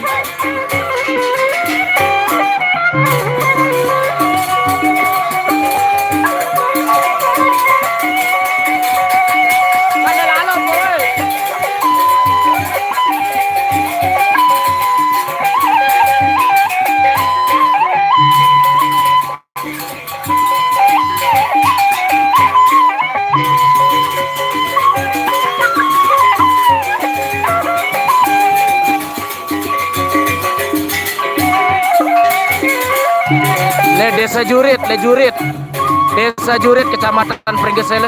A: Desa Jurit, Desa Jurit, Kecamatan Pringgesele.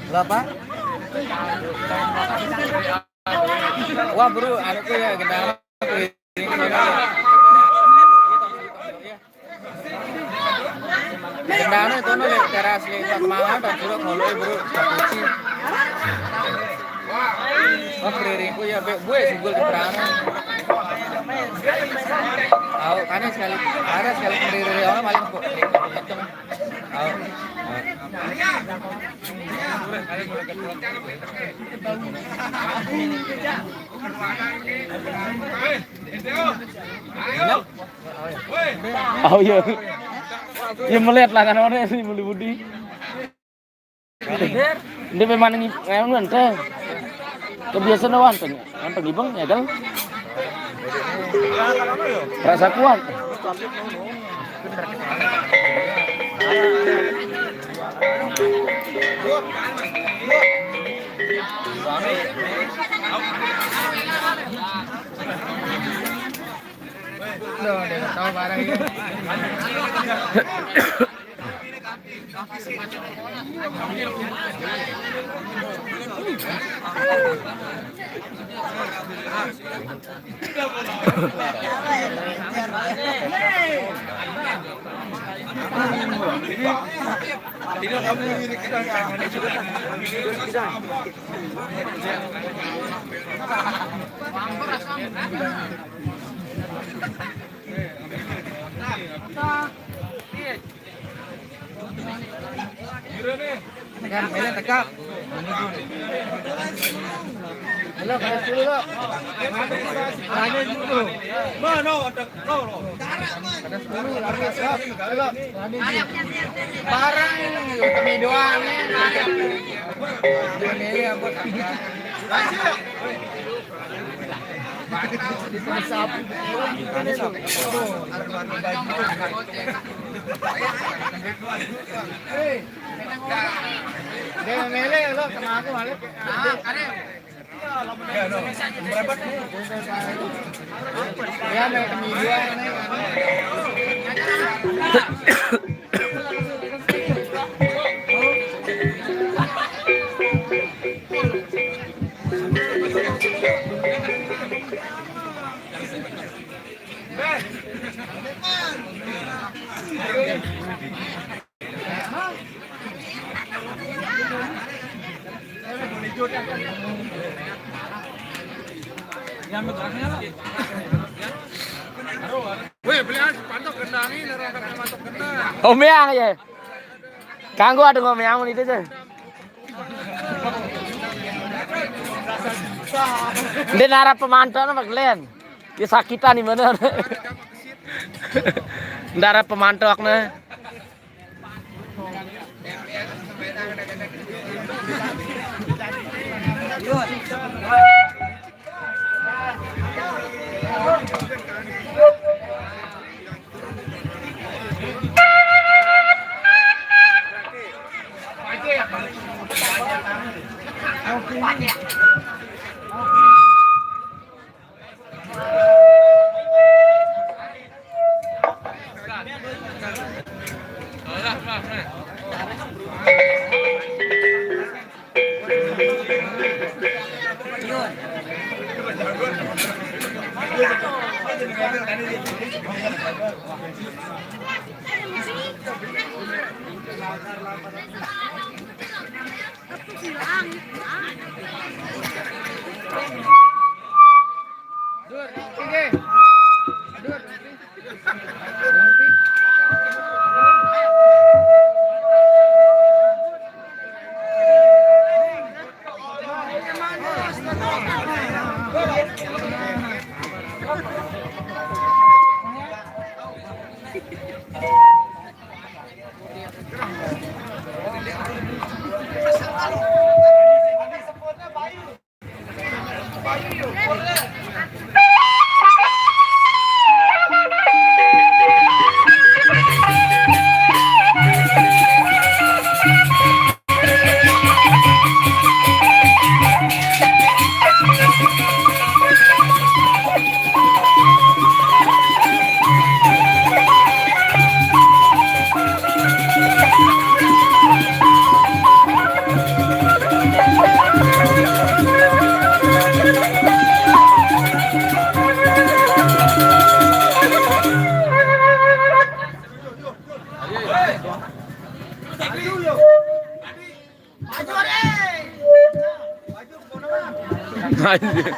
F: Berapa? Wah bro, anakku ya gendara. Gendara itu nih teras lihat mana dan curug mulai bro, kapuci. Wah beriringku ya, gue sugul di perana. Tahu kan sekali, ada sekali beriring orang paling kok. Tahu.
A: Oh iya. Ya melihat lah kan orang ini budi. Ini memang ngayon teh. Kebiasaan awan teh. Anteng ibang ya kan. Rasa kuat.
F: Loh, dia tahu barang ini. Tekan, pilih tekap. Halo, panas dulu lo. Panas dulu. Mana ada kau lo? Panas dulu, lari siap. Halo, barang kami doang ya. Ini apa? Sapi. Dia mele lo sama aku balik. Ya mau kami dua nih.
D: Weh, belian pantok kendangi neraka pantok kendang.
A: Omeang ya. Kanggo ada ngomeang itu aja. Dia nara pemantau nama kalian. Dia sakitan nih mana? Nara pemantau akna. Anjir.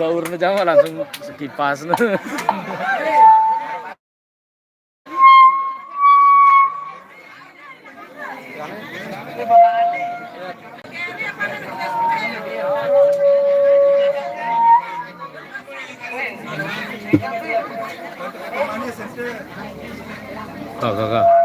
A: Gaur na Jawa langsung sekipas na. Kak.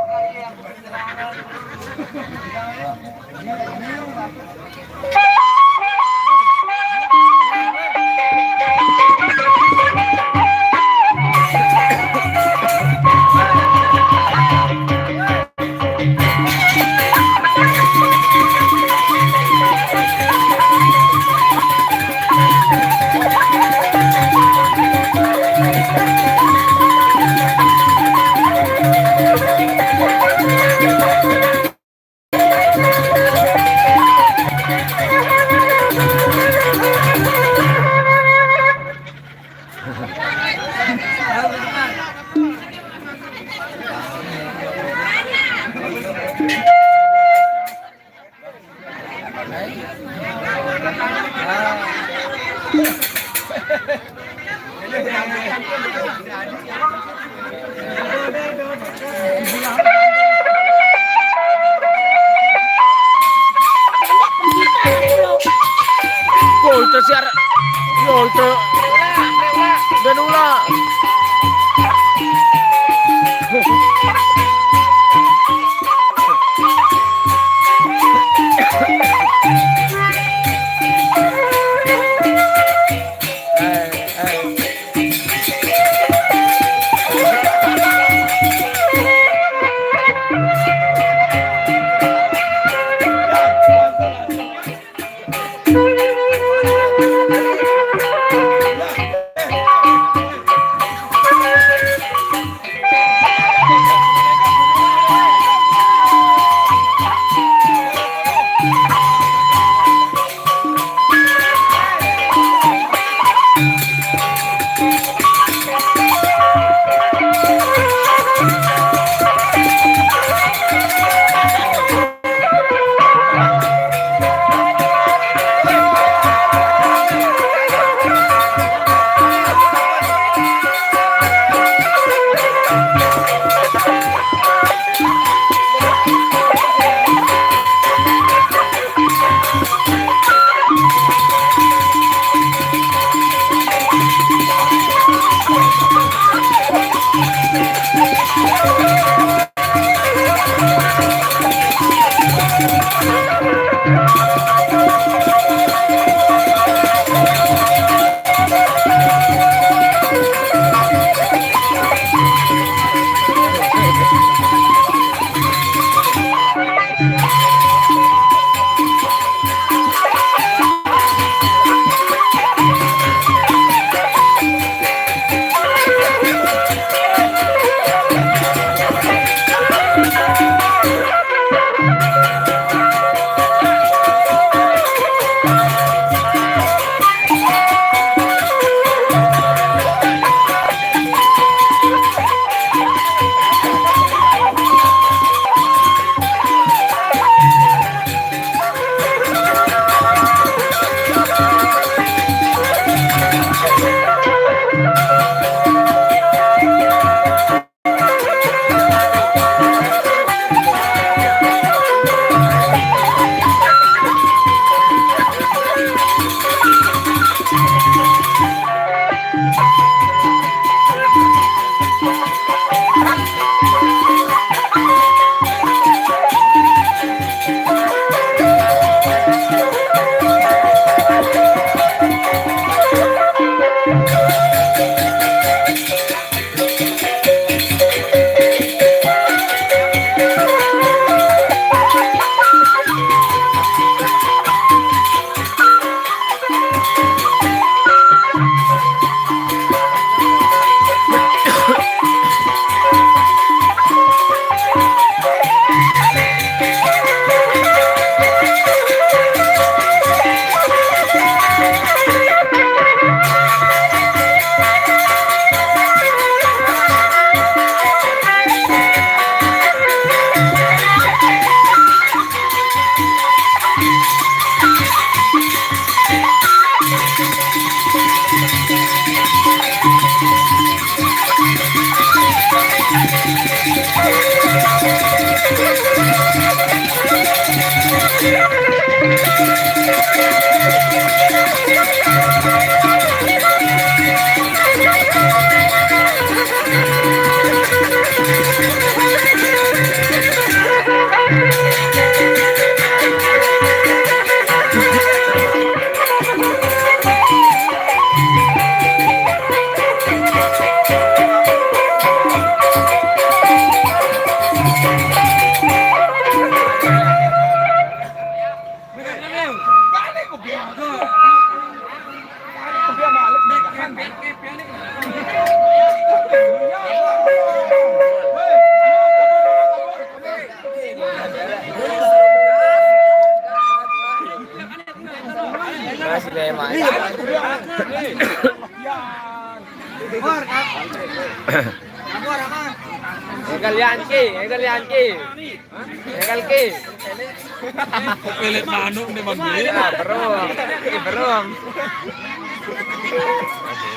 B: Pelet manuk nih Bang Beli.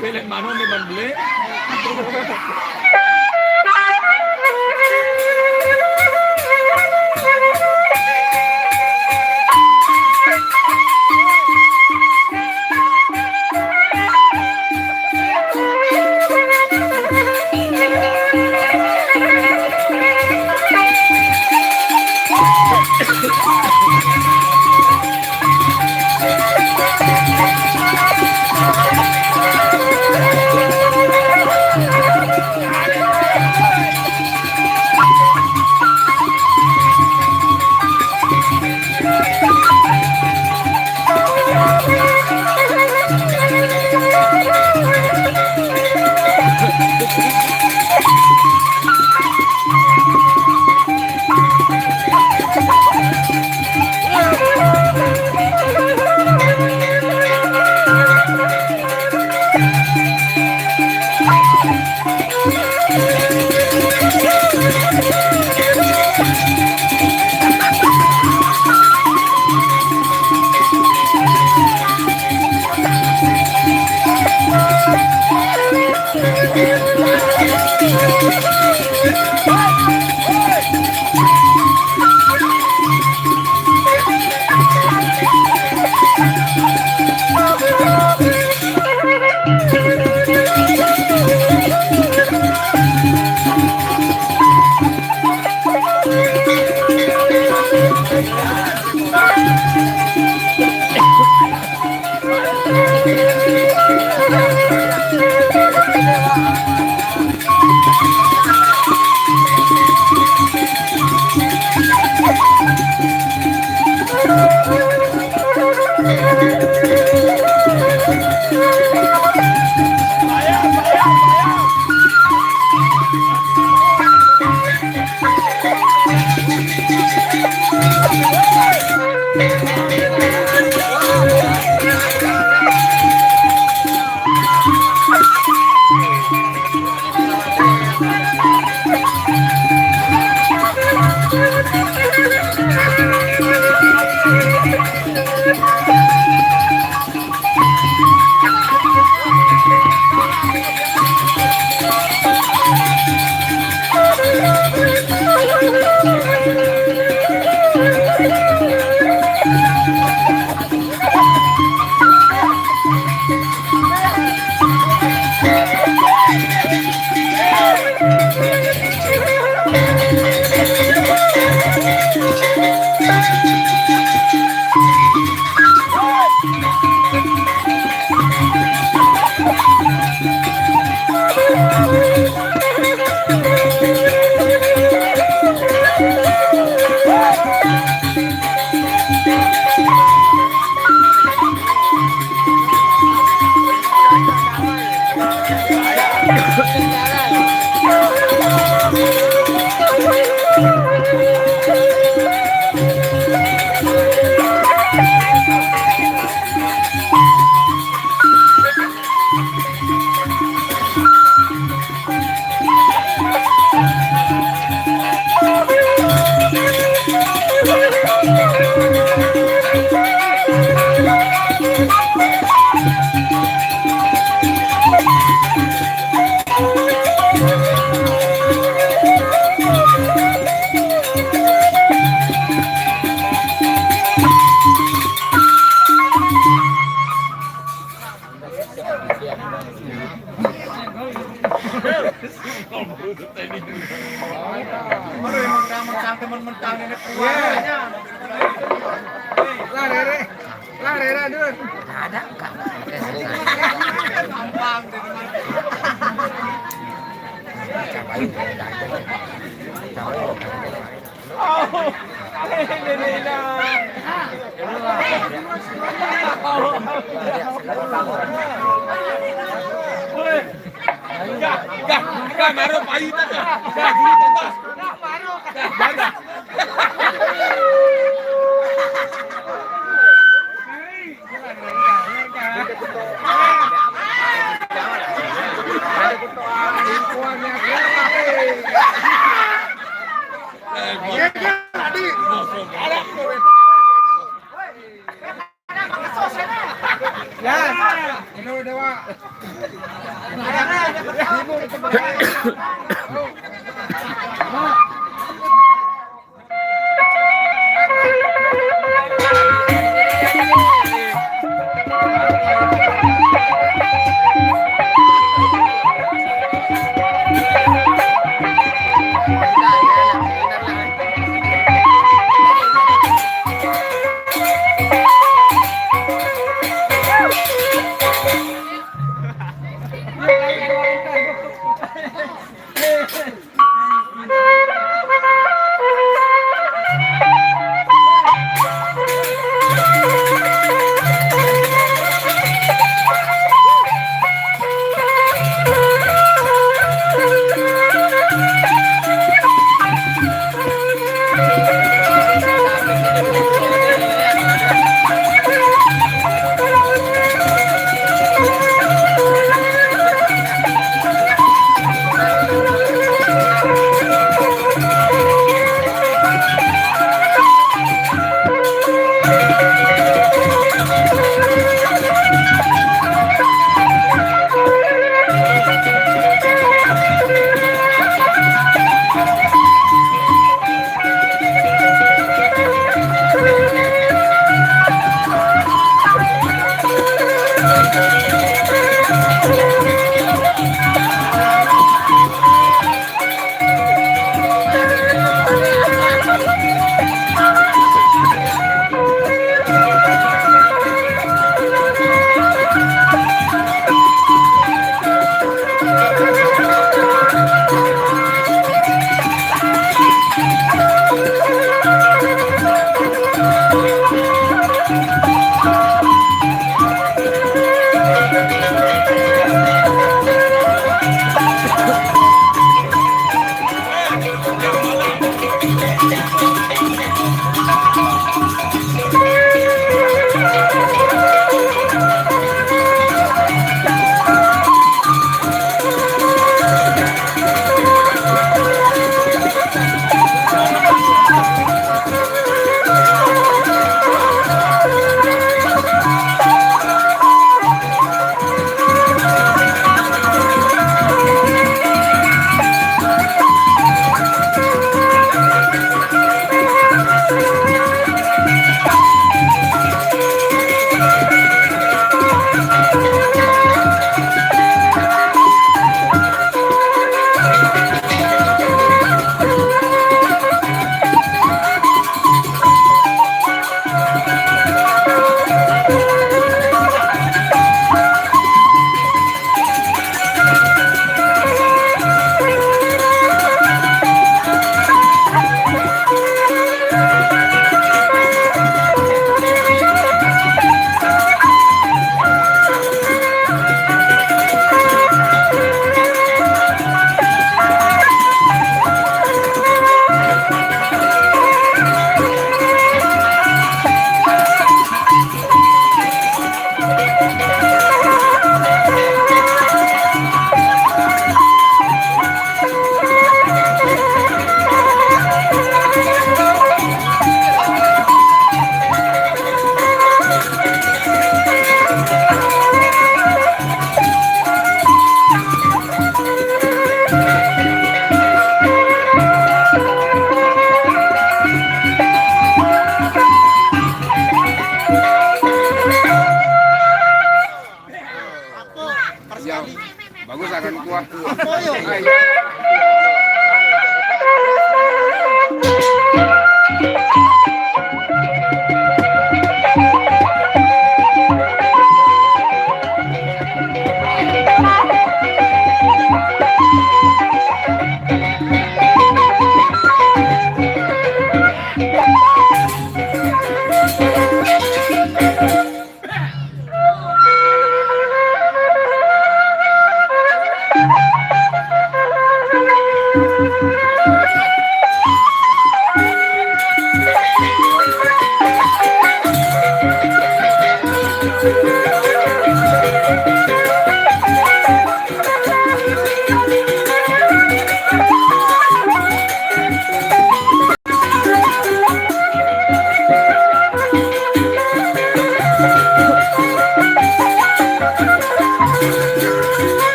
B: Pelet manuk nih Bang Beli.
F: mentang teman-mentang ini keluarnya. Lah Rere. Lah Rere dulu.
C: Ada enggak?
F: Gampang.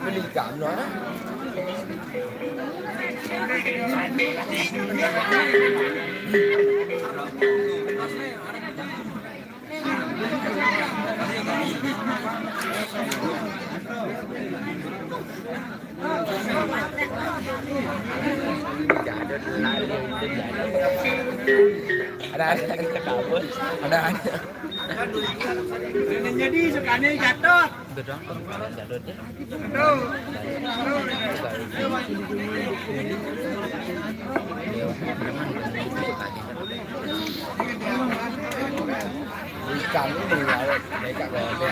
F: Beli cảm nó. Ada.
D: Jadi sekarang jatuh.
F: Ikan ini dari Kak Bebe.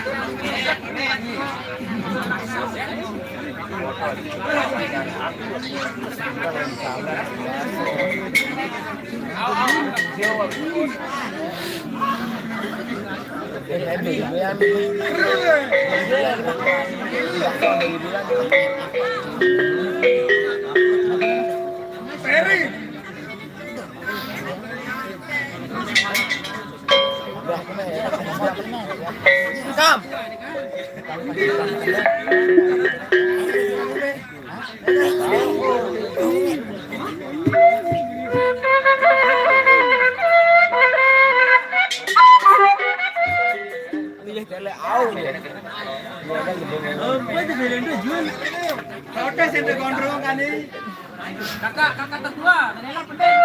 D: Protes yang terkontrol kan nih.
C: Kakak tertua, nenek penting.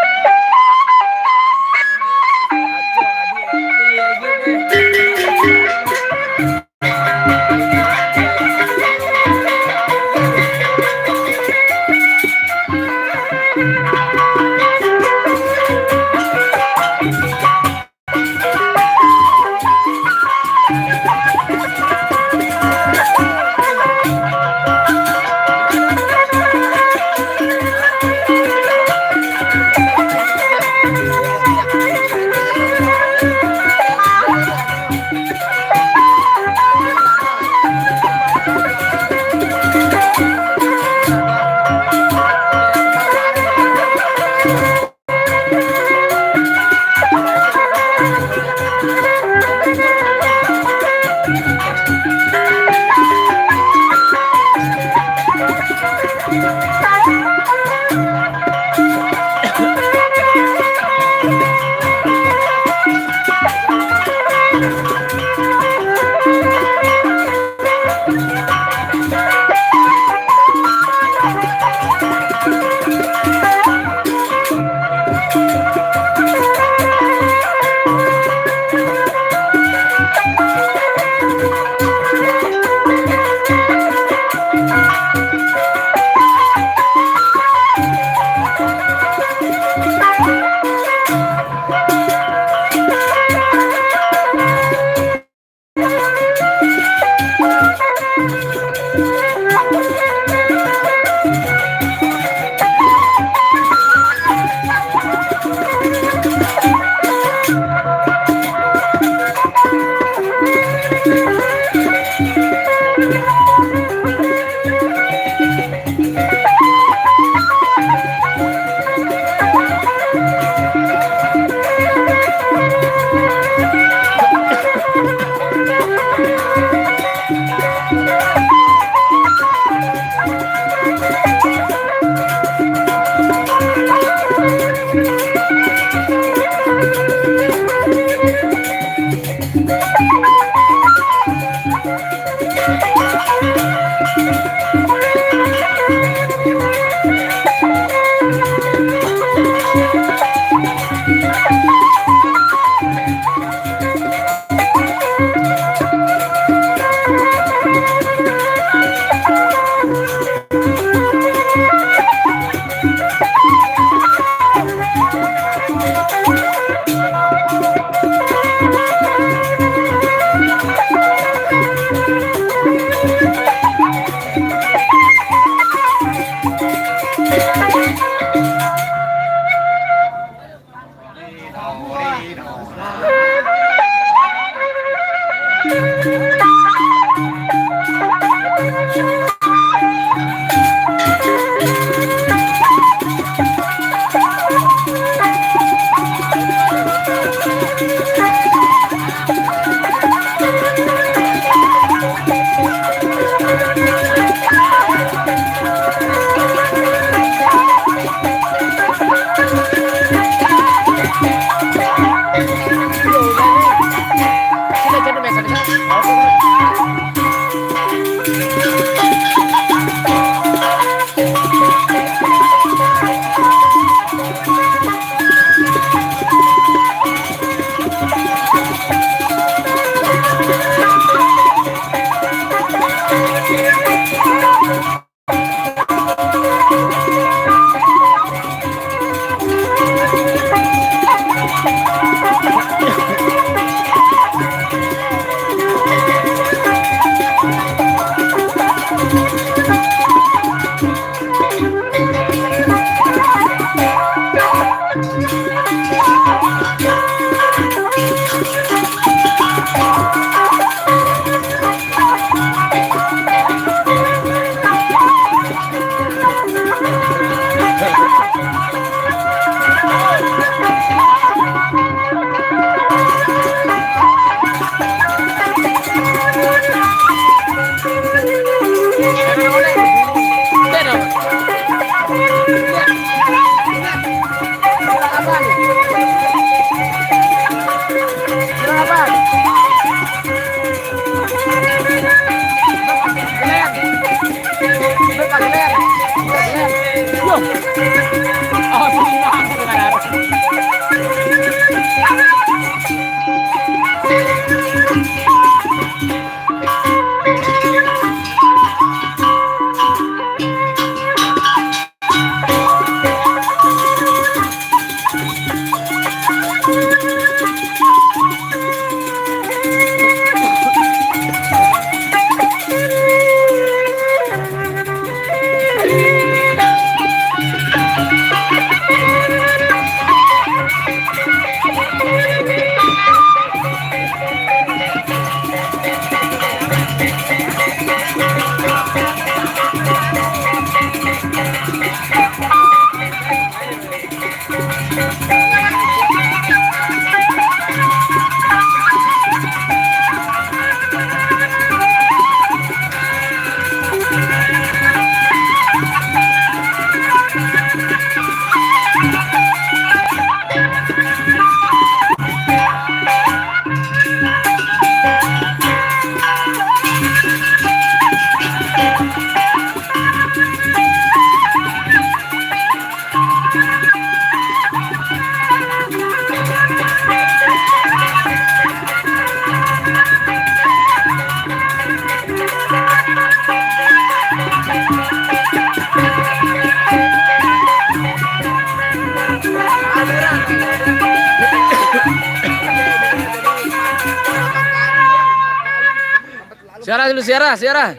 A: Siara dulu, Siara, Siara.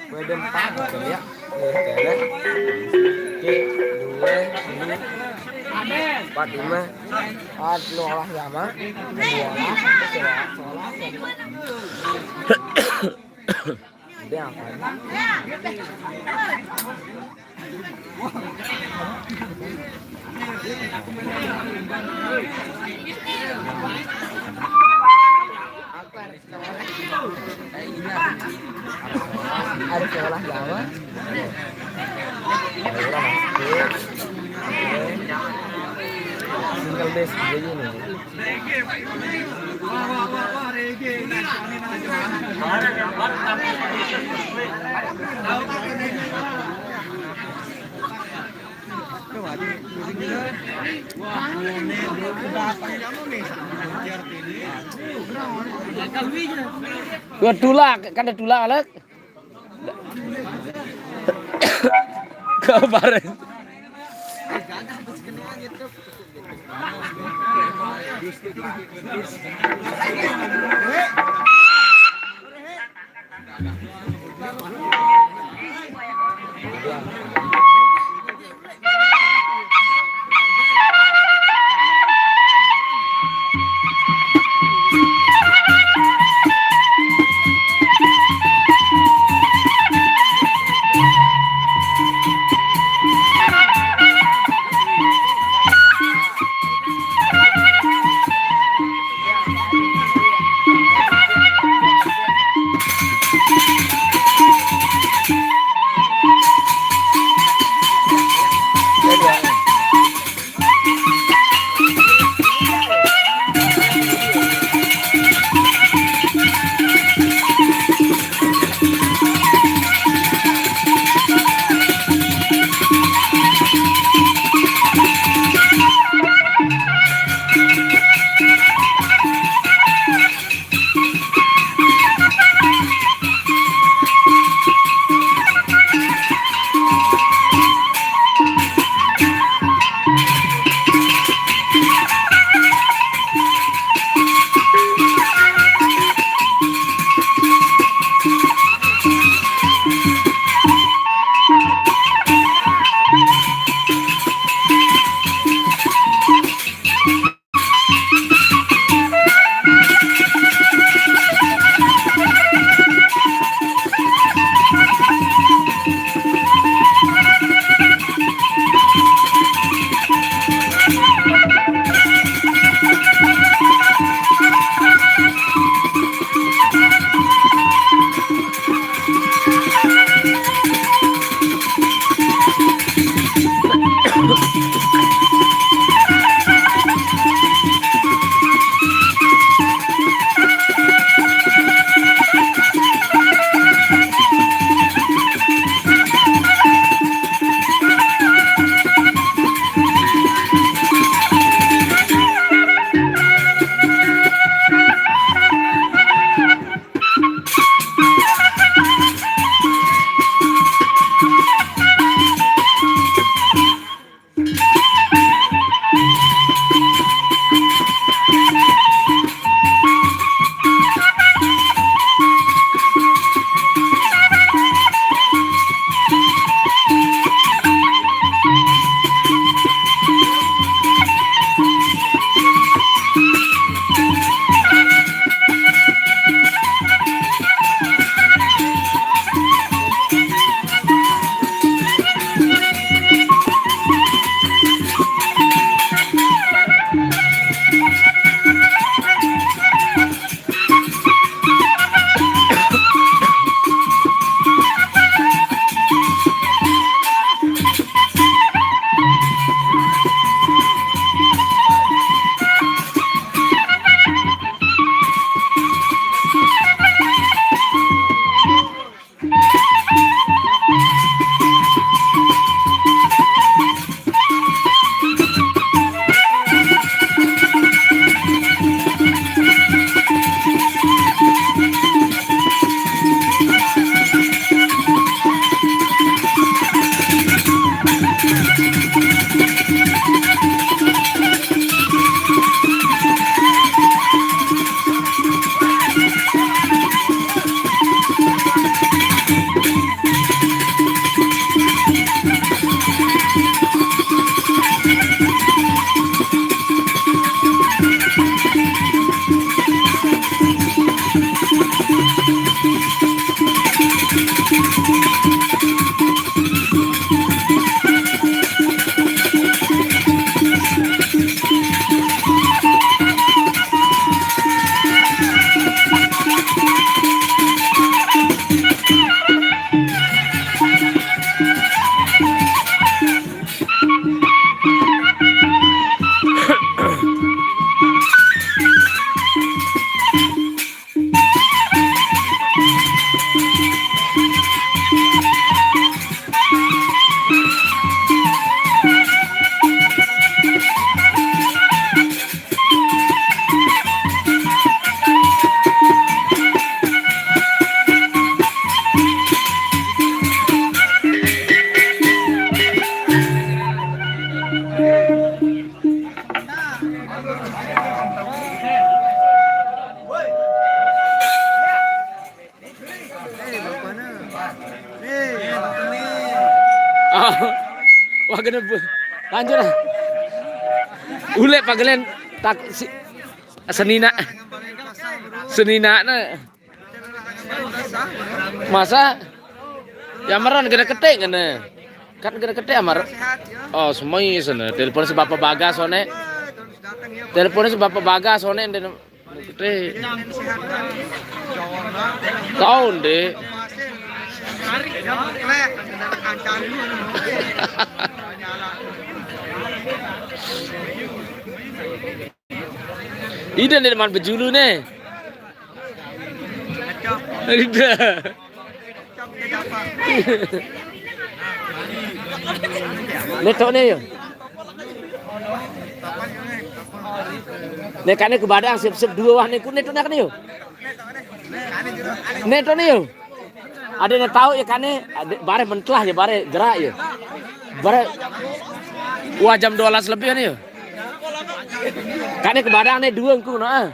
F: Badan empat ya. Oke, dua, empat, lima. Lu olah sama. Dia apa? Ada sekolah Jawa. Single base jadi ini.
A: Dua tulak, kan ada tulak alek. Kabar. Wah kena lanjut lah. Ule pagelen tak senina na. Masa ya maran kena ketik kena. Kan kena ketik amar. Oh semuanya sana. Telepon si Bapak Bagas one. Teleponnya si Bapak Bagas one den ketik. Tahun deh. Ida ni man bejulu ne. Ida. Netok ni yo. Nek kane ke badang siap-siap dua wah ni ku netok nak ni yo. Netok ni yo. Ada yang tahu ya kane bare mentlah ya bare gerak ya. Bare wah jam 12 lebih nih ya. Kane ke badang nih dua engku nah.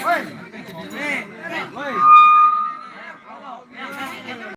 F: Woi.